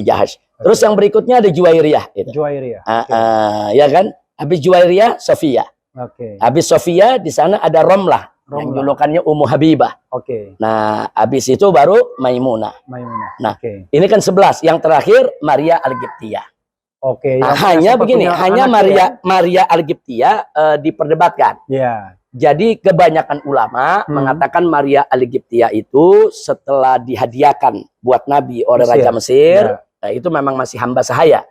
Jahash. Terus yang berikutnya ada Juwairiyah. Ya kan? Habis Juwairiyah Sofia. Habis Sofia di sana ada Romlah. Yang julukannya Ummu Habibah. Nah, habis itu baru Maimunah. Nah, ini kan 11. Yang terakhir Maria Al-Qibtiyah. Hanya begini, hanya Maria Al-Qibtiyah diperdebatkan. Jadi kebanyakan ulama mengatakan Maria Al-Qibtiyah itu setelah dihadiahkan buat Nabi oleh Raja Mesir, itu memang masih hamba sahaya.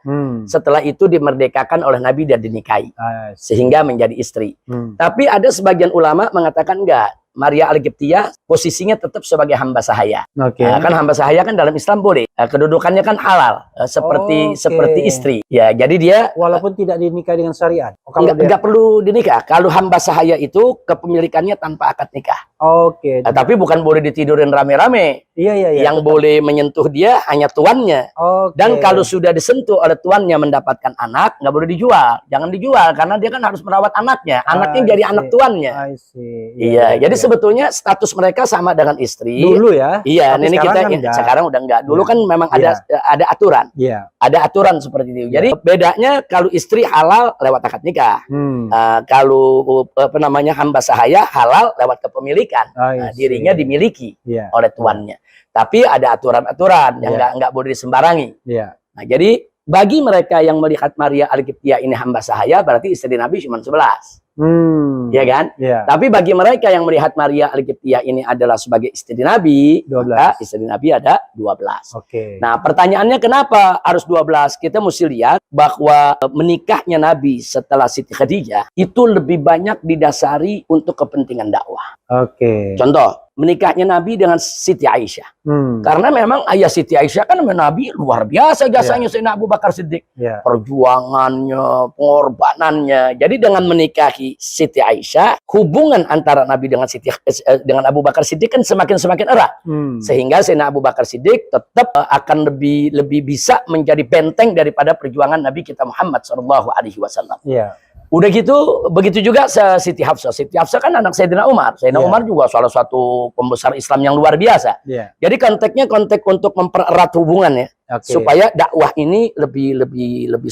Setelah itu dimerdekakan oleh Nabi dan dinikahi, sehingga menjadi istri. Tapi ada sebagian ulama mengatakan enggak, Maria Al-Qibtiyah posisinya tetap sebagai hamba sahaya. Kan hamba sahaya kan dalam Islam boleh, kedudukannya kan halal, seperti istri. Ya, jadi dia walaupun tidak dinikah dengan syariat. Enggak perlu dinikah. Kalau hamba sahaya itu kepemilikannya tanpa akad nikah. Tapi bukan boleh ditidurin rame-rame. Yang boleh menyentuh dia hanya tuannya. Dan kalau sudah disentuh oleh tuannya mendapatkan anak, nggak boleh dijual. Jangan dijual karena dia kan harus merawat anaknya. Anaknya jadi anak tuannya. Jadi sebetulnya status mereka sama dengan istri. Dulu ya. Iya, ini kita sekarang udah enggak. Dulu kan memang ada aturan. Ada aturan seperti itu. Jadi bedanya kalau istri halal lewat akad nikah. Kalau hamba sahaya halal lewat kepemilikan. Dirinya dimiliki oleh tuannya. Tapi ada aturan-aturan yang nggak boleh disembarangi. Nah, jadi bagi mereka yang melihat Maria Al-Qibtiyah ini hamba sahaya, berarti istri Nabi cuma 11. Ya kan? Tapi bagi mereka yang melihat Maria Al-Qibtiyah ini adalah sebagai istri Nabi, maka istri Nabi ada 12. Nah, pertanyaannya kenapa harus 12? Kita mesti lihat bahwa menikahnya Nabi setelah Siti Khadijah itu lebih banyak didasari untuk kepentingan dakwah. Contoh, menikahnya Nabi dengan Siti Aisyah. Karena memang ayah Siti Aisyah kan Nabi luar biasa jasanya Sayyidina Abu Bakar Siddiq. Perjuangannya, pengorbanannya. Jadi dengan menikahi Siti Aisyah, hubungan antara Nabi dengan Abu Bakar Siddiq kan semakin erat. Sehingga Sayyidina Abu Bakar Siddiq tetap akan lebih bisa menjadi benteng daripada perjuangan Nabi kita Muhammad SAW. Udah gitu, begitu juga Siti Hafsah. Siti Hafsah kan anak Sayyidina Umar. Sayyidina Umar juga salah satu pembesar Islam yang luar biasa. Jadi konteksnya konteks untuk mempererat hubungan ya. supaya dakwah ini lebih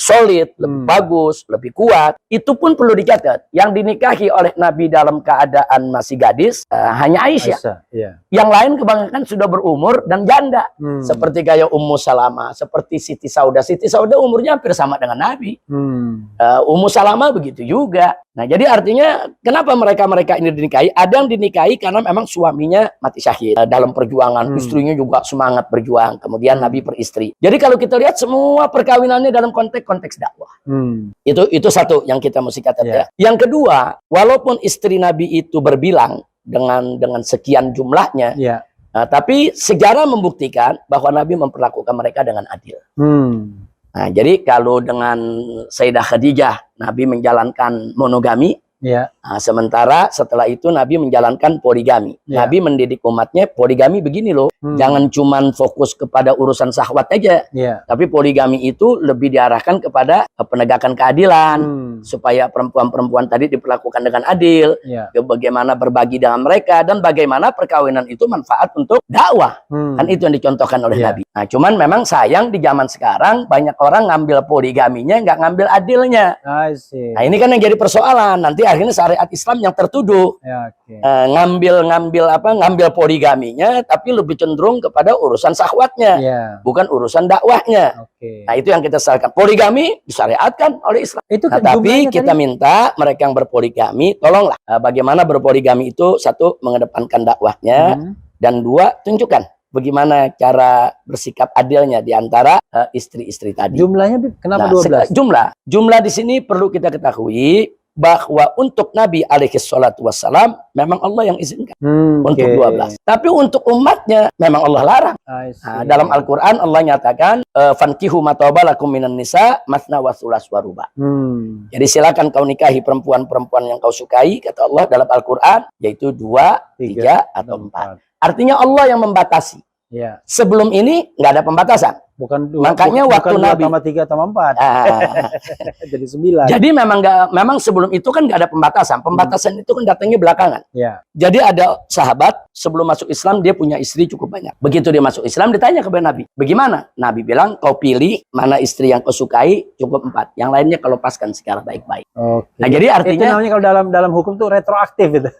solid, lebih bagus, lebih kuat. Itu pun perlu dicatat. Yang dinikahi oleh Nabi dalam keadaan masih gadis hanya Aisyah. Yang lain kebanyakan sudah berumur dan janda. Seperti kayak Ummu Salamah, seperti Siti Saudah. Siti Saudah umurnya hampir sama dengan Nabi. Ummu Salamah begitu juga. Nah, jadi artinya kenapa mereka ini dinikahi? Ada yang dinikahi karena memang suaminya mati syahid dalam perjuangan, istrinya juga semangat berjuang. Kemudian Nabi beristri. Jadi kalau kita lihat semua perkawinannya dalam konteks dakwah. Itu satu yang kita mesti catat ya. Yang kedua, walaupun istri Nabi itu berbilang dengan sekian jumlahnya, tapi sejarah membuktikan bahwa Nabi memperlakukan mereka dengan adil. Nah, jadi kalau dengan Sayyidah Khadijah, Nabi menjalankan monogami, nah, sementara setelah itu Nabi menjalankan poligami. Nabi mendidik umatnya, poligami begini loh, jangan cuman fokus kepada urusan syahwat aja, tapi poligami itu lebih diarahkan kepada penegakan keadilan, supaya perempuan-perempuan tadi diperlakukan dengan adil, bagaimana berbagi dengan mereka, dan bagaimana perkawinan itu manfaat untuk dakwah. Kan itu yang dicontohkan oleh Nabi. Nah, cuman memang sayang di zaman sekarang banyak orang ngambil poligaminya, nggak ngambil adilnya. Nah, ini kan yang jadi persoalan. Nanti akhirnya syariat Islam yang tertuduh ngambil poligaminya, tapi lebih cenderung kepada urusan syahwatnya, bukan urusan dakwahnya. Nah, itu yang kita salahkan. Poligami disyariatkan oleh Islam. Tapi kita minta mereka yang berpoligami, tolonglah bagaimana berpoligami itu, satu, mengedepankan dakwahnya, dan dua, tunjukkan bagaimana cara bersikap adilnya di antara istri-istri tadi. Jumlahnya kenapa 12? Jumlah di sini perlu kita ketahui bahwa untuk Nabi alaihi salatu wassalam memang Allah yang izinkan untuk 12. Tapi untuk umatnya memang Allah larang. Nah, dalam Al-Quran Allah nyatakan fankihu matawabalakum minan nisa masna wa thulas wa ruba. Jadi silakan kau nikahi perempuan-perempuan yang kau sukai, kata Allah dalam Al-Quran, yaitu 2, 3, atau 4. Artinya Allah yang membatasi. Sebelum ini nggak ada pembatasan. Makanya waktu Nabi 3 tambah 4. Jadi 9. Jadi memang sebelum itu kan nggak ada pembatasan. Pembatasan itu kan datangnya belakangan. Jadi ada sahabat sebelum masuk Islam dia punya istri cukup banyak. Begitu dia masuk Islam ditanya kepada Nabi, bagaimana? Nabi bilang, kau pilih mana istri yang kau sukai, cukup 4. Yang lainnya kau lepaskan secara baik-baik. Nah, jadi artinya itu namanya kalau dalam hukum tuh retroaktif itu.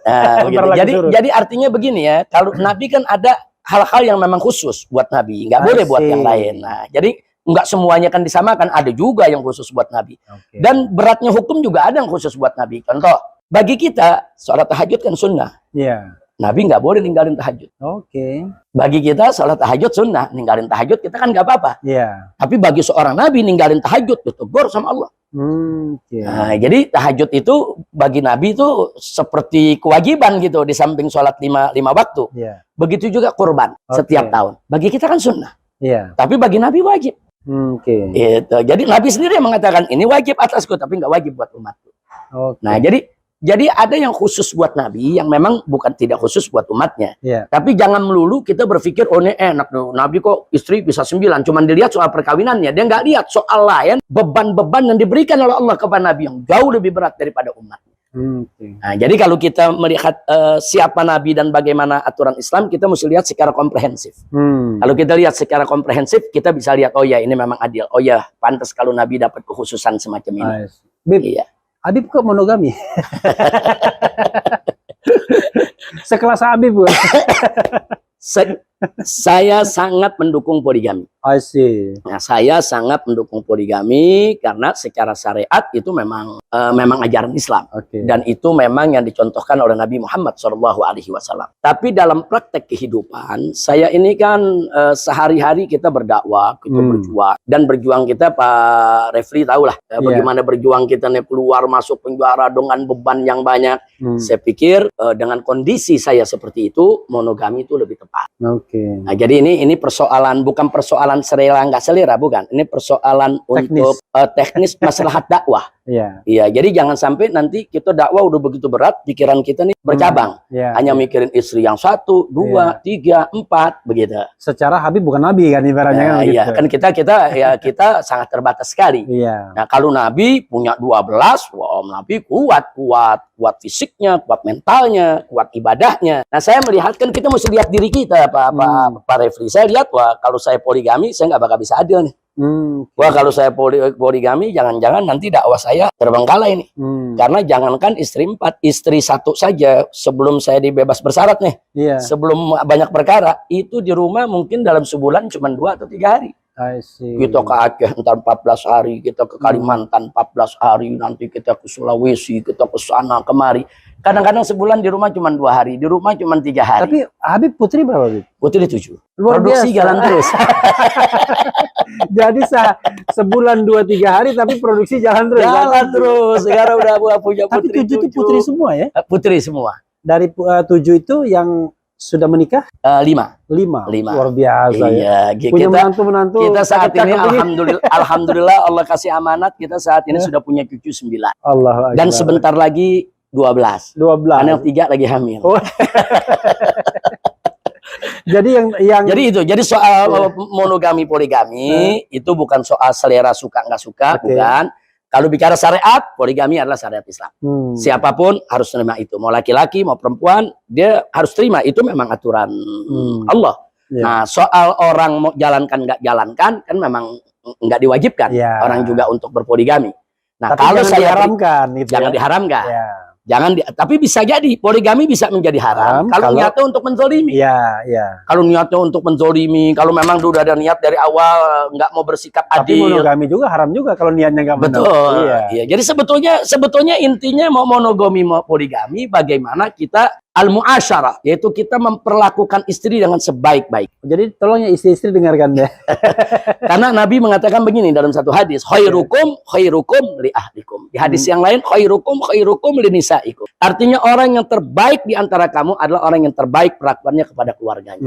Jadi artinya begini ya, kalau Nabi kan ada hal-hal yang memang khusus buat Nabi, nggak boleh buat yang lain. Nah, jadi nggak semuanya kan disamakan, ada juga yang khusus buat Nabi. Dan beratnya hukum juga ada yang khusus buat Nabi. Contoh, bagi kita sholat tahajud kan sunnah. Nabi nggak boleh ninggalin tahajud. Bagi kita sholat tahajud sunnah, ninggalin tahajud kita kan nggak apa-apa. Tapi bagi seorang Nabi ninggalin tahajud ditegur sama Allah. Nah, jadi tahajud itu bagi Nabi itu seperti kewajiban gitu, di samping sholat lima waktu. Begitu juga kurban setiap tahun. Bagi kita kan sunnah. Tapi bagi Nabi wajib. Gitu. Jadi Nabi sendiri yang mengatakan ini wajib atasku, tapi nggak wajib buat umatku. Nah, jadi ada yang khusus buat Nabi, yang memang bukan tidak khusus buat umatnya. Tapi jangan melulu kita berpikir, oh ini enak tuh, Nabi kok istri bisa 9. Cuman dilihat soal perkawinannya. Dia nggak lihat soal lain, beban-beban yang diberikan oleh Allah kepada Nabi yang jauh lebih berat daripada umatnya. Nah, jadi kalau kita melihat siapa Nabi dan bagaimana aturan Islam, kita mesti lihat secara komprehensif. Kalau kita lihat secara komprehensif, kita bisa lihat, oh ya ini memang adil. Oh ya, pantas kalau Nabi dapat kekhususan semacam ini. Habib kok monogami? Sekelas Habib, Bu. Saya sangat mendukung poligami. Nah, saya sangat mendukung poligami karena secara syariat itu memang ajaran Islam. Dan itu memang yang dicontohkan oleh Nabi Muhammad SAW. Tapi dalam praktek kehidupan, saya ini kan sehari-hari kita berdakwah, kita berjuang. Dan berjuang kita, Pak Refli tahulah bagaimana berjuang kita nih, keluar masuk penjara dengan beban yang banyak. Saya pikir dengan kondisi saya seperti itu, monogami itu lebih tepat. Nah, jadi ini persoalan, bukan persoalan selera nggak selera, bukan. Ini persoalan untuk teknis maslahat dakwah. Iya, jadi jangan sampai nanti kita dakwah udah begitu berat, pikiran kita nih bercabang. Hanya mikirin istri yang 1, 2, 3, 4 begitu. Secara Habib bukan nabi kan ibaratnya kan Iya, gitu. kan kita sangat terbatas sekali. Nah, kalau nabi punya 12, wah nabi kuat fisiknya, kuat mentalnya, kuat ibadahnya. Nah, saya melihat kan kita mesti lihat diri kita, Pak Refli. Saya lihat wah kalau saya poligami saya nggak bakal bisa adil nih. Wah kalau saya poligami jangan-jangan nanti dakwah saya terbengkalai nih. Karena jangankan istri 4, istri 1 saja sebelum saya dibebas bersyarat nih. Sebelum banyak perkara itu di rumah mungkin dalam sebulan cuma 2 atau 3 hari. Kita ke Aceh entar 14 hari, kita ke Kalimantan 14 hari, nanti kita ke Sulawesi, kita ke sana kemari. Kadang-kadang sebulan di rumah cuma 2 hari, di rumah cuma 3 hari. Tapi Habib putri berapa, Habib? Putri 7. Luar Produksi biasa. jalan terus. Jadi sebulan 2-3 hari tapi produksi jalan terus. Jalan terus. Sekarang udah punya putri. Tapi 7 itu putri semua ya? Putri semua. Dari 7 itu yang sudah menikah? 5. 5. Luar biasa ya. Punya menantu-menantu. Kita saat ini alhamdulillah Allah kasih amanat, kita saat ini sudah punya cucu 9. Allah. Dan sebentar lagi 12. Anak 3 lagi hamil. Oh. Jadi soal monogami poligami itu bukan soal selera suka nggak suka, bukan. Kalau bicara syariat, poligami adalah syariat Islam. Siapapun harus terima itu, mau laki-laki mau perempuan dia harus terima, itu memang aturan Allah. Nah soal orang mau jalankan nggak jalankan kan memang nggak diwajibkan orang juga untuk berpoligami. Nah tapi kalau saya diharamkan, jangan diharamkan. Tapi bisa jadi poligami bisa menjadi haram kalau niatnya untuk menzolimi. Kalau niatnya untuk menzolimi, kalau memang sudah ada niat dari awal nggak mau bersikap adil. Tapi monogami juga haram juga kalau niatnya nggak benar. Betul. Jadi sebetulnya intinya mau monogami mau poligami, bagaimana kita al-mu'asyarah, yaitu kita memperlakukan istri dengan sebaik-baik. Jadi tolong ya istri-istri dengarkan ya. Karena Nabi mengatakan begini dalam satu hadis, khairukum li ahlikum. Di hadis yang lain, khairukum li nisaikum. Artinya orang yang terbaik di antara kamu adalah orang yang terbaik perlakuannya kepada keluarganya.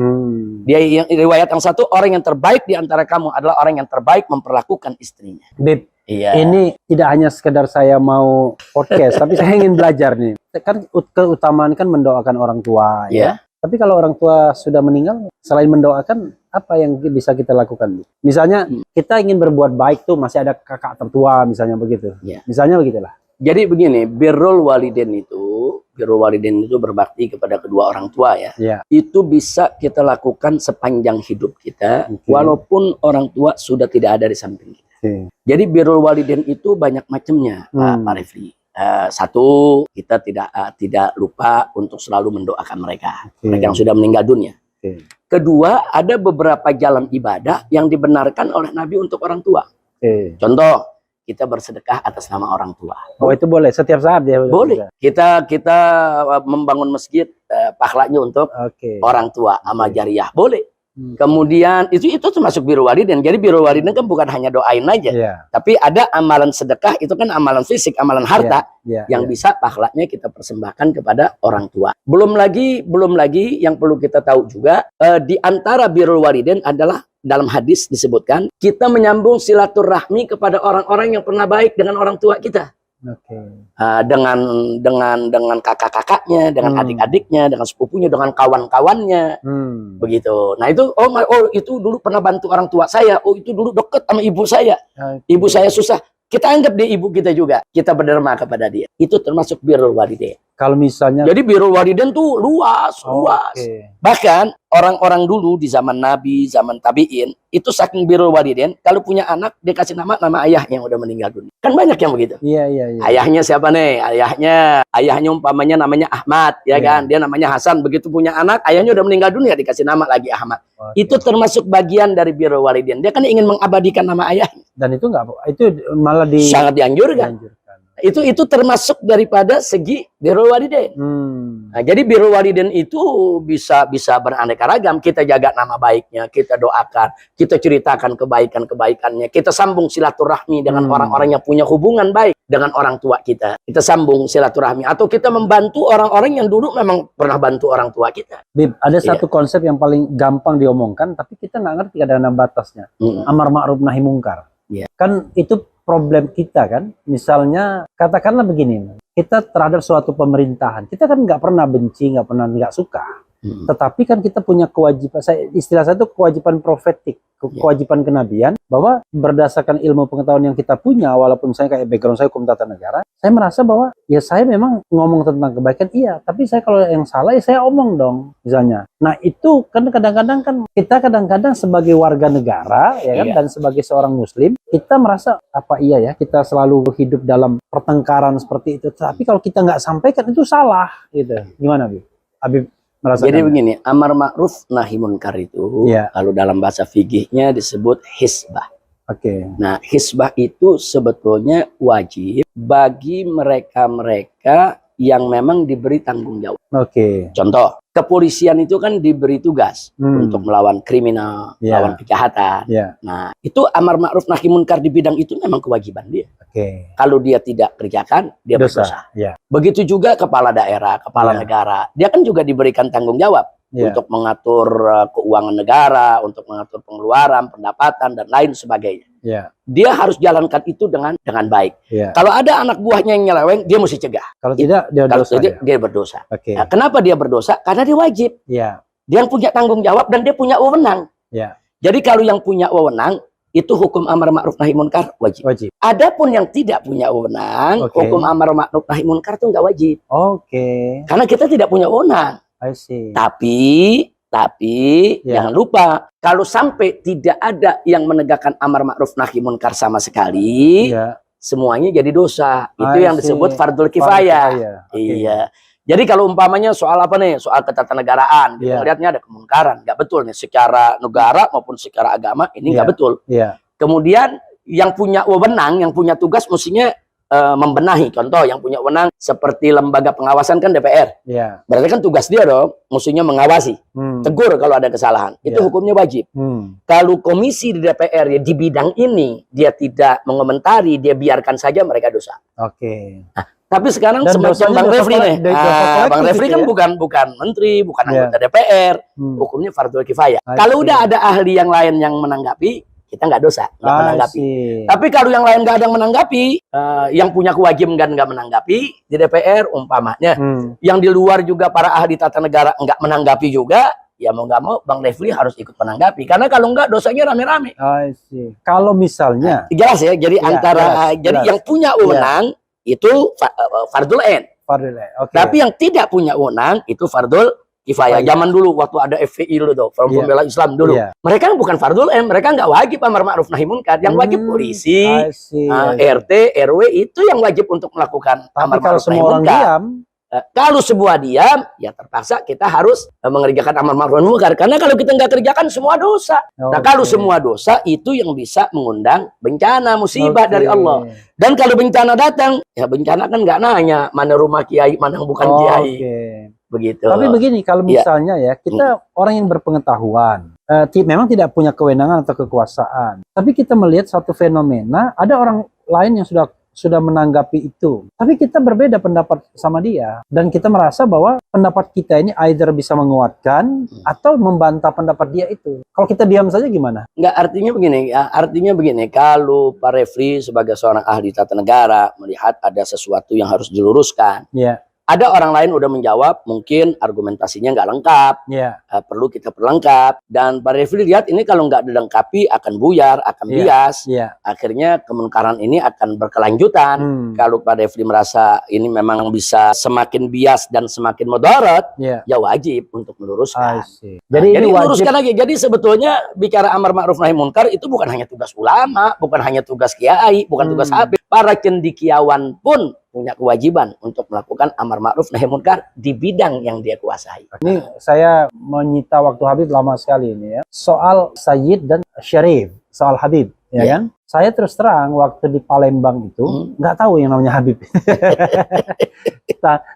Dia riwayat yang satu, orang yang terbaik di antara kamu adalah orang yang terbaik memperlakukan istrinya. Bib, ini tidak hanya sekedar saya mau podcast, tapi saya ingin belajar nih. Kan keutamaan kan mendoakan orang tua ya. Tapi kalau orang tua sudah meninggal, selain mendoakan, apa yang bisa kita lakukan? Misalnya kita ingin berbuat baik tuh, masih ada kakak tertua misalnya begitu. Misalnya begitulah. Jadi begini, birrul waliden itu berbakti kepada kedua orang tua ya. Itu bisa kita lakukan sepanjang hidup kita, walaupun orang tua sudah tidak ada di samping kita. Jadi birrul waliden itu banyak macamnya, Pak Refli. Satu, kita tidak lupa untuk selalu mendoakan mereka yang sudah meninggal dunia. Kedua, ada beberapa jalan ibadah yang dibenarkan oleh Nabi untuk orang tua. Contoh, kita bersedekah atas nama orang tua. Oh, itu boleh setiap saat ya? Boleh. Kita membangun masjid, pahalanya untuk orang tua, amal jariyah. Boleh. Kemudian itu termasuk birrul waliden. Jadi birrul waliden kan bukan hanya doain aja, tapi ada amalan sedekah, itu kan amalan fisik, amalan harta yang bisa pahalanya kita persembahkan kepada orang tua. Belum lagi yang perlu kita tahu juga, di antara birrul waliden adalah dalam hadis disebutkan kita menyambung silaturahmi kepada orang-orang yang pernah baik dengan orang tua kita. Dengan kakak-kakaknya, dengan adik-adiknya, dengan sepupunya, dengan kawan-kawannya, begitu. Nah itu, itu dulu pernah bantu orang tua saya, itu dulu deket sama ibu saya, ibu saya susah, kita anggap dia ibu kita juga, kita berderma kepada dia. Itu termasuk birrul waliden. Kalau misalnya, jadi birrul waliden tuh luas. Bahkan orang-orang dulu di zaman Nabi, zaman tabi'in, itu saking birrul waliden, kalau punya anak dia kasih nama ayahnya yang udah meninggal dunia. Kan banyak yang begitu. Ayahnya siapa nih? Ayahnya umpamanya namanya Ahmad, ya kan? Dia namanya Hasan. Begitu punya anak, ayahnya udah meninggal dunia dikasih nama lagi Ahmad. Itu termasuk bagian dari birrul waliden. Dia kan ingin mengabadikan nama ayahnya. Dan itu malah sangat dianjurkan. Itu termasuk daripada segi birrul waliden. Nah, jadi birrul waliden itu bisa beraneka ragam. Kita jaga nama baiknya, kita doakan, kita ceritakan kebaikannya, kita sambung silaturahmi dengan orang-orang yang punya hubungan baik dengan orang tua kita. Kita sambung silaturahmi, atau kita membantu orang-orang yang dulu memang pernah bantu orang tua kita. Bib, ada satu konsep yang paling gampang diomongkan, tapi kita nggak ngerti kadang-kadang batasnya. Amar ma'ruf nahi mungkar. Kan itu problem kita kan, misalnya katakanlah begini, kita terhadap suatu pemerintahan, kita kan nggak pernah benci, nggak pernah nggak suka. Tetapi kan kita punya kewajiban, istilah saya itu kewajiban profetik, kewajiban kenabian, bahwa berdasarkan ilmu pengetahuan yang kita punya, walaupun saya kayak background saya hukum tata negara, saya merasa bahwa ya saya memang ngomong tentang kebaikan, iya, tapi saya kalau yang salah ya saya omong dong, misalnya. Nah itu kan kadang-kadang kan kita kadang-kadang sebagai warga negara, ya kan, dan sebagai seorang muslim, kita merasa apa iya ya kita selalu hidup dalam pertengkaran seperti itu. Tapi kalau kita nggak sampaikan itu salah, gitu. Gimana, Habib? Jadi begini, amar ma'ruf nahi munkar itu kalau dalam bahasa fikihnya disebut hisbah. Nah, hisbah itu sebetulnya wajib bagi mereka-mereka yang memang diberi tanggung jawab. Contoh, kepolisian itu kan diberi tugas untuk melawan kriminal, melawan kejahatan. Nah, itu amar ma'ruf nahi munkar di bidang itu memang kewajiban dia. Kalau dia tidak kerjakan, dia berdosa. Begitu juga kepala daerah, kepala negara, dia kan juga diberikan tanggung jawab untuk mengatur keuangan negara, untuk mengatur pengeluaran, pendapatan dan lain sebagainya. Dia harus jalankan itu dengan baik. Kalau ada anak buahnya yang nyeleweng, dia mesti cegah. Kalau tidak, dia berdosa. Nah, kenapa dia berdosa? Karena dia wajib. Dia punya tanggung jawab dan dia punya wewenang. Jadi kalau yang punya wewenang, itu hukum amar ma'ruf nahi munkar wajib. Adapun yang tidak punya wewenang, hukum amar ma'ruf nahi munkar itu nggak wajib. Karena kita tidak punya wewenang. Tapi jangan lupa, kalau sampai tidak ada yang menegakkan amar ma'ruf nahi munkar sama sekali, semuanya jadi dosa. Itu yang disebut fardul kifayah. Iya. Jadi kalau umpamanya soal apa nih, soal ketatanegaraan, kita lihatnya ada kemungkaran, nggak betul nih secara negara maupun secara agama ini nggak betul. Kemudian yang punya wewenang, yang punya tugas mestinya membenahi. Contoh yang punya wewenang seperti lembaga pengawasan kan DPR. Berarti kan tugas dia dong, mestinya mengawasi, tegur kalau ada kesalahan. Itu hukumnya wajib. Kalau komisi di DPR ya di bidang ini dia tidak mengomentari, dia biarkan saja, mereka dosa. Nah, tapi sekarang semacam Bang Refli nih. Bang Refli kan bukan menteri, bukan anggota DPR. Hukumnya fardhu kifayah. Kalau udah ada ahli yang lain yang menanggapi, kita nggak dosa, nggak menanggapi. Tapi kalau yang lain nggak ada yang menanggapi, yang punya kewajiban nggak menanggapi di DPR umpamanya, yang di luar juga para ahli tata negara nggak menanggapi juga, ya mau nggak mau Bang Refli harus ikut menanggapi. Karena kalau nggak dosanya rame-rame. Kalau misalnya, jelas ya. Jadi jadi yang punya wewenang itu fardul ain. Tapi yang tidak punya wewenang itu fardul kifayah. Zaman dulu waktu ada FPI dulu tuh, Forum Pembela Islam dulu. Mereka bukan fardul ain, mereka nggak wajib amar ma'ruf nahi munkar. Yang wajib polisi, RT, RW itu yang wajib untuk melakukan amar ma'ruf nahi munkar. Kalau semua diam, ya terpaksa kita harus mengerjakan amar ma'ruf nahi munkar. Karena kalau kita nggak kerjakan semua dosa. Nah kalau semua dosa itu yang bisa mengundang bencana, musibah dari Allah. Dan kalau bencana datang, ya bencana kan nggak nanya mana rumah kiai, mana bukan kiai. Begitu. Tapi begini, kalau misalnya ya kita orang yang berpengetahuan, memang tidak punya kewenangan atau kekuasaan, tapi kita melihat satu fenomena, ada orang lain yang sudah menanggapi itu, tapi kita berbeda pendapat sama dia, dan kita merasa bahwa pendapat kita ini either bisa menguatkan atau membantah pendapat dia itu. Kalau kita diam saja gimana? Enggak, artinya begini, kalau Pak Refli sebagai seorang ahli tata negara melihat ada sesuatu yang harus diluruskan, ada orang lain udah menjawab, mungkin argumentasinya nggak lengkap, perlu kita perlengkap. Dan Pak Refli lihat ini kalau nggak dilengkapi akan buyar, akan bias. Akhirnya kemungkaran ini akan berkelanjutan. Kalau Pak Refli merasa ini memang bisa semakin bias dan semakin mudarat, ya wajib untuk meluruskan. Jadi luruskan lagi. Jadi sebetulnya bicara amar ma'ruf nahi munkar itu bukan hanya tugas ulama, bukan hanya tugas kiai, bukan tugas habib. Para cendikiawan pun punya kewajiban untuk melakukan amar ma'ruf nahi munkar di bidang yang dia kuasai. Ini saya menyita waktu Habib lama sekali ini ya. Soal Sayyid dan Syarif, soal Habib, ya kan? Saya terus terang waktu di Palembang itu nggak tahu yang namanya Habib.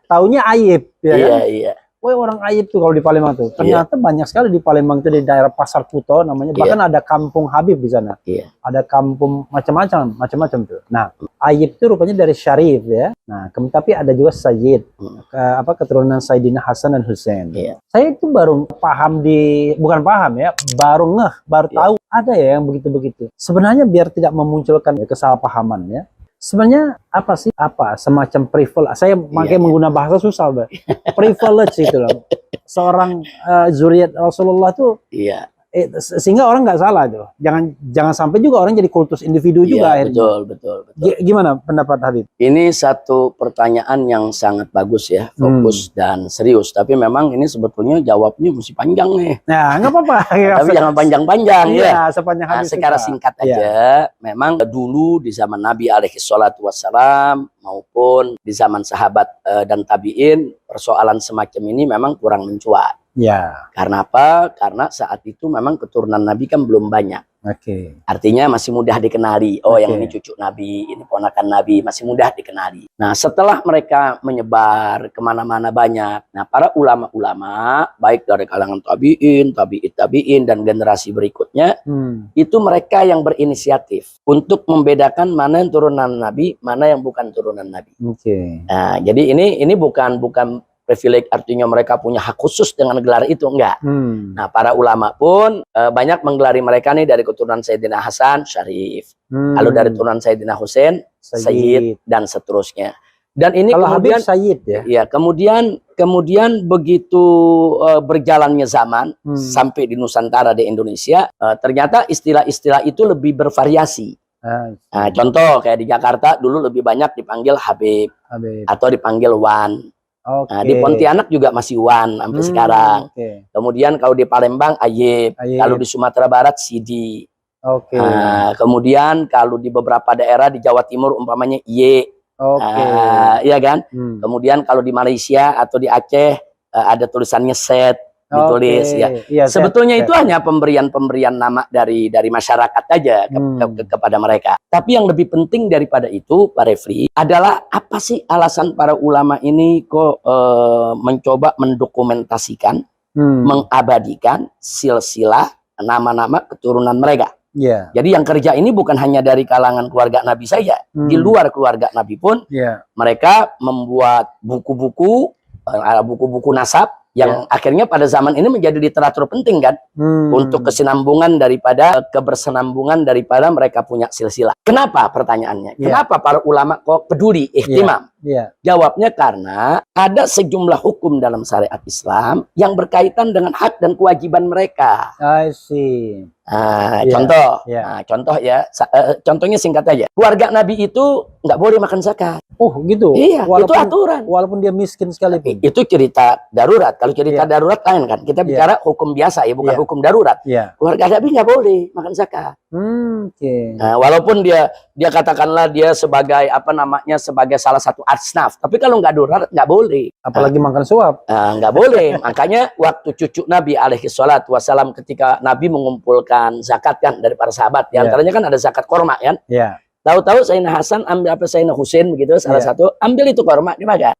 Taunya Ayib, ya kan? woi orang Ayib tuh kalau di Palembang tuh. Ternyata banyak sekali di Palembang tuh, di daerah Pasar Kuto namanya. Bahkan ada kampung Habib di sana. Ada kampung macam-macam tuh. Nah, Ayib tuh rupanya dari Syarif ya. Nah, tapi ada juga Sayyid. Keturunan Sayyidina Hasan dan Husain. Saya itu baru paham bukan paham ya, baru tahu ada ya yang begitu-begitu. Sebenarnya biar tidak memunculkan kesalahpahaman ya. Sebenarnya semacam privilege. Saya menggunakan bahasa susah, privilege itu loh. Seorang zuriat Rasulullah tuh, sehingga orang nggak salah tuh. Jangan sampai juga orang jadi kultus individu juga akhirnya. Betul. Gimana pendapat Habib? Ini satu pertanyaan yang sangat bagus ya, fokus dan serius. Tapi memang ini sebetulnya jawabnya mesti panjang nih. Nah, nggak apa-apa. Tapi jangan panjang-panjang ya. Sepanjang Habib secara singkat aja, memang dulu di zaman Nabi alaihi salatu wassalam maupun di zaman sahabat dan tabi'in, persoalan semacam ini memang kurang mencuat. Karena apa? Karena saat itu memang keturunan Nabi kan belum banyak. Artinya masih mudah dikenali. Oh, yang ini cucu Nabi, ini ponakan Nabi, masih mudah dikenali. Nah, setelah mereka menyebar kemana-mana banyak, nah para ulama-ulama, baik dari kalangan tabi'in, dan generasi berikutnya, itu mereka yang berinisiatif untuk membedakan mana yang turunan Nabi, mana yang bukan turunan Nabi. Nah, jadi ini bukan privilege, artinya mereka punya hak khusus dengan gelar itu, enggak. Nah, para ulama pun banyak menggelari mereka nih dari keturunan Sayyidina Hasan, Syarif. Lalu dari keturunan Sayyidina Husain, Sayyid, dan seterusnya. Dan ini kalau kemudian Habib Sayyid ya. Iya, kemudian begitu berjalannya zaman sampai di Nusantara di Indonesia, ternyata istilah-istilah itu lebih bervariasi. Nah, contoh kayak di Jakarta dulu lebih banyak dipanggil Habib. Atau dipanggil Wan. Nah, di Pontianak juga masih Wan sampai sekarang. Kemudian kalau di Palembang Ayib. Kalau di Sumatera Barat Sidi. Kemudian kalau di beberapa daerah di Jawa Timur umpamanya Ye. Iya kan? Kemudian kalau di Malaysia atau di Aceh ada tulisannya Set ditulis ya. Sebetulnya itu hanya pemberian nama dari masyarakat aja kepada mereka. Tapi yang lebih penting daripada itu, Pak Refli, adalah apa sih alasan para ulama ini kok mencoba mendokumentasikan, mengabadikan silsilah nama-nama keturunan mereka. Jadi yang kerja ini bukan hanya dari kalangan keluarga Nabi saja, di luar keluarga Nabi pun mereka membuat buku-buku nasab yang akhirnya pada zaman ini menjadi literatur penting kan, untuk kesinambungan daripada kebersenambungan daripada mereka punya silsilah. Kenapa pertanyaannya? Kenapa para ulama kok peduli, ihtimam? Jawabnya karena ada sejumlah hukum dalam syariat Islam yang berkaitan dengan hak dan kewajiban mereka. Contohnya singkat aja. Keluarga Nabi itu nggak boleh makan zakat. Oh gitu. Iya, itu aturan. Walaupun dia miskin sekalipun. Itu cerita darurat. Kalau cerita darurat lain kan. Kita bicara hukum biasa ya, bukan hukum darurat. Keluarga Nabi nggak boleh makan zakat. Nah, walaupun dia katakanlah dia sebagai sebagai salah satu asnaf. Tapi kalau nggak darurat nggak boleh. Apalagi makan suap. Nggak boleh. Makanya waktu cucu Nabi alaihi salatu wassalam ketika Nabi mengumpulkan zakat kan dari para sahabat. Di antaranya kan ada zakat korma kan. Tahu-tahu Sayyidina Hasan ambil Sayyidina Husain begitu, salah satu ambil itu korma dimakan.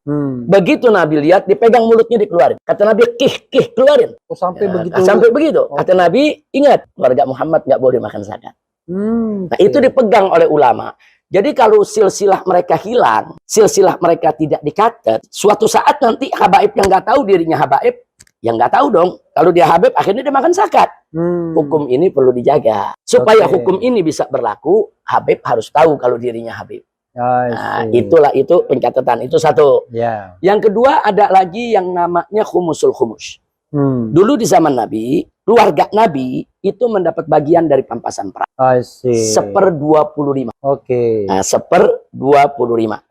Begitu Nabi lihat, dipegang mulutnya dikeluarin. Kata Nabi, keluarin. Sampai begitu. Sampai begitu. Kata Nabi, ingat keluarga Muhammad nggak boleh makan zakat. Nah, itu dipegang oleh ulama. Jadi kalau silsilah mereka hilang, silsilah mereka tidak dicatat, suatu saat nanti habaib yang nggak tahu dirinya habaib, yang nggak tahu dong. Kalau dia habib, akhirnya dia makan zakat. Hukum ini perlu dijaga. Supaya hukum ini bisa berlaku, habib harus tahu kalau dirinya habib. Nah, itu pencatatan. Itu satu. Yang kedua ada lagi yang namanya khumusul khumus. Dulu di zaman Nabi, keluarga Nabi itu mendapat bagian dari pampasan perang. 1/25. Nah, 1/25.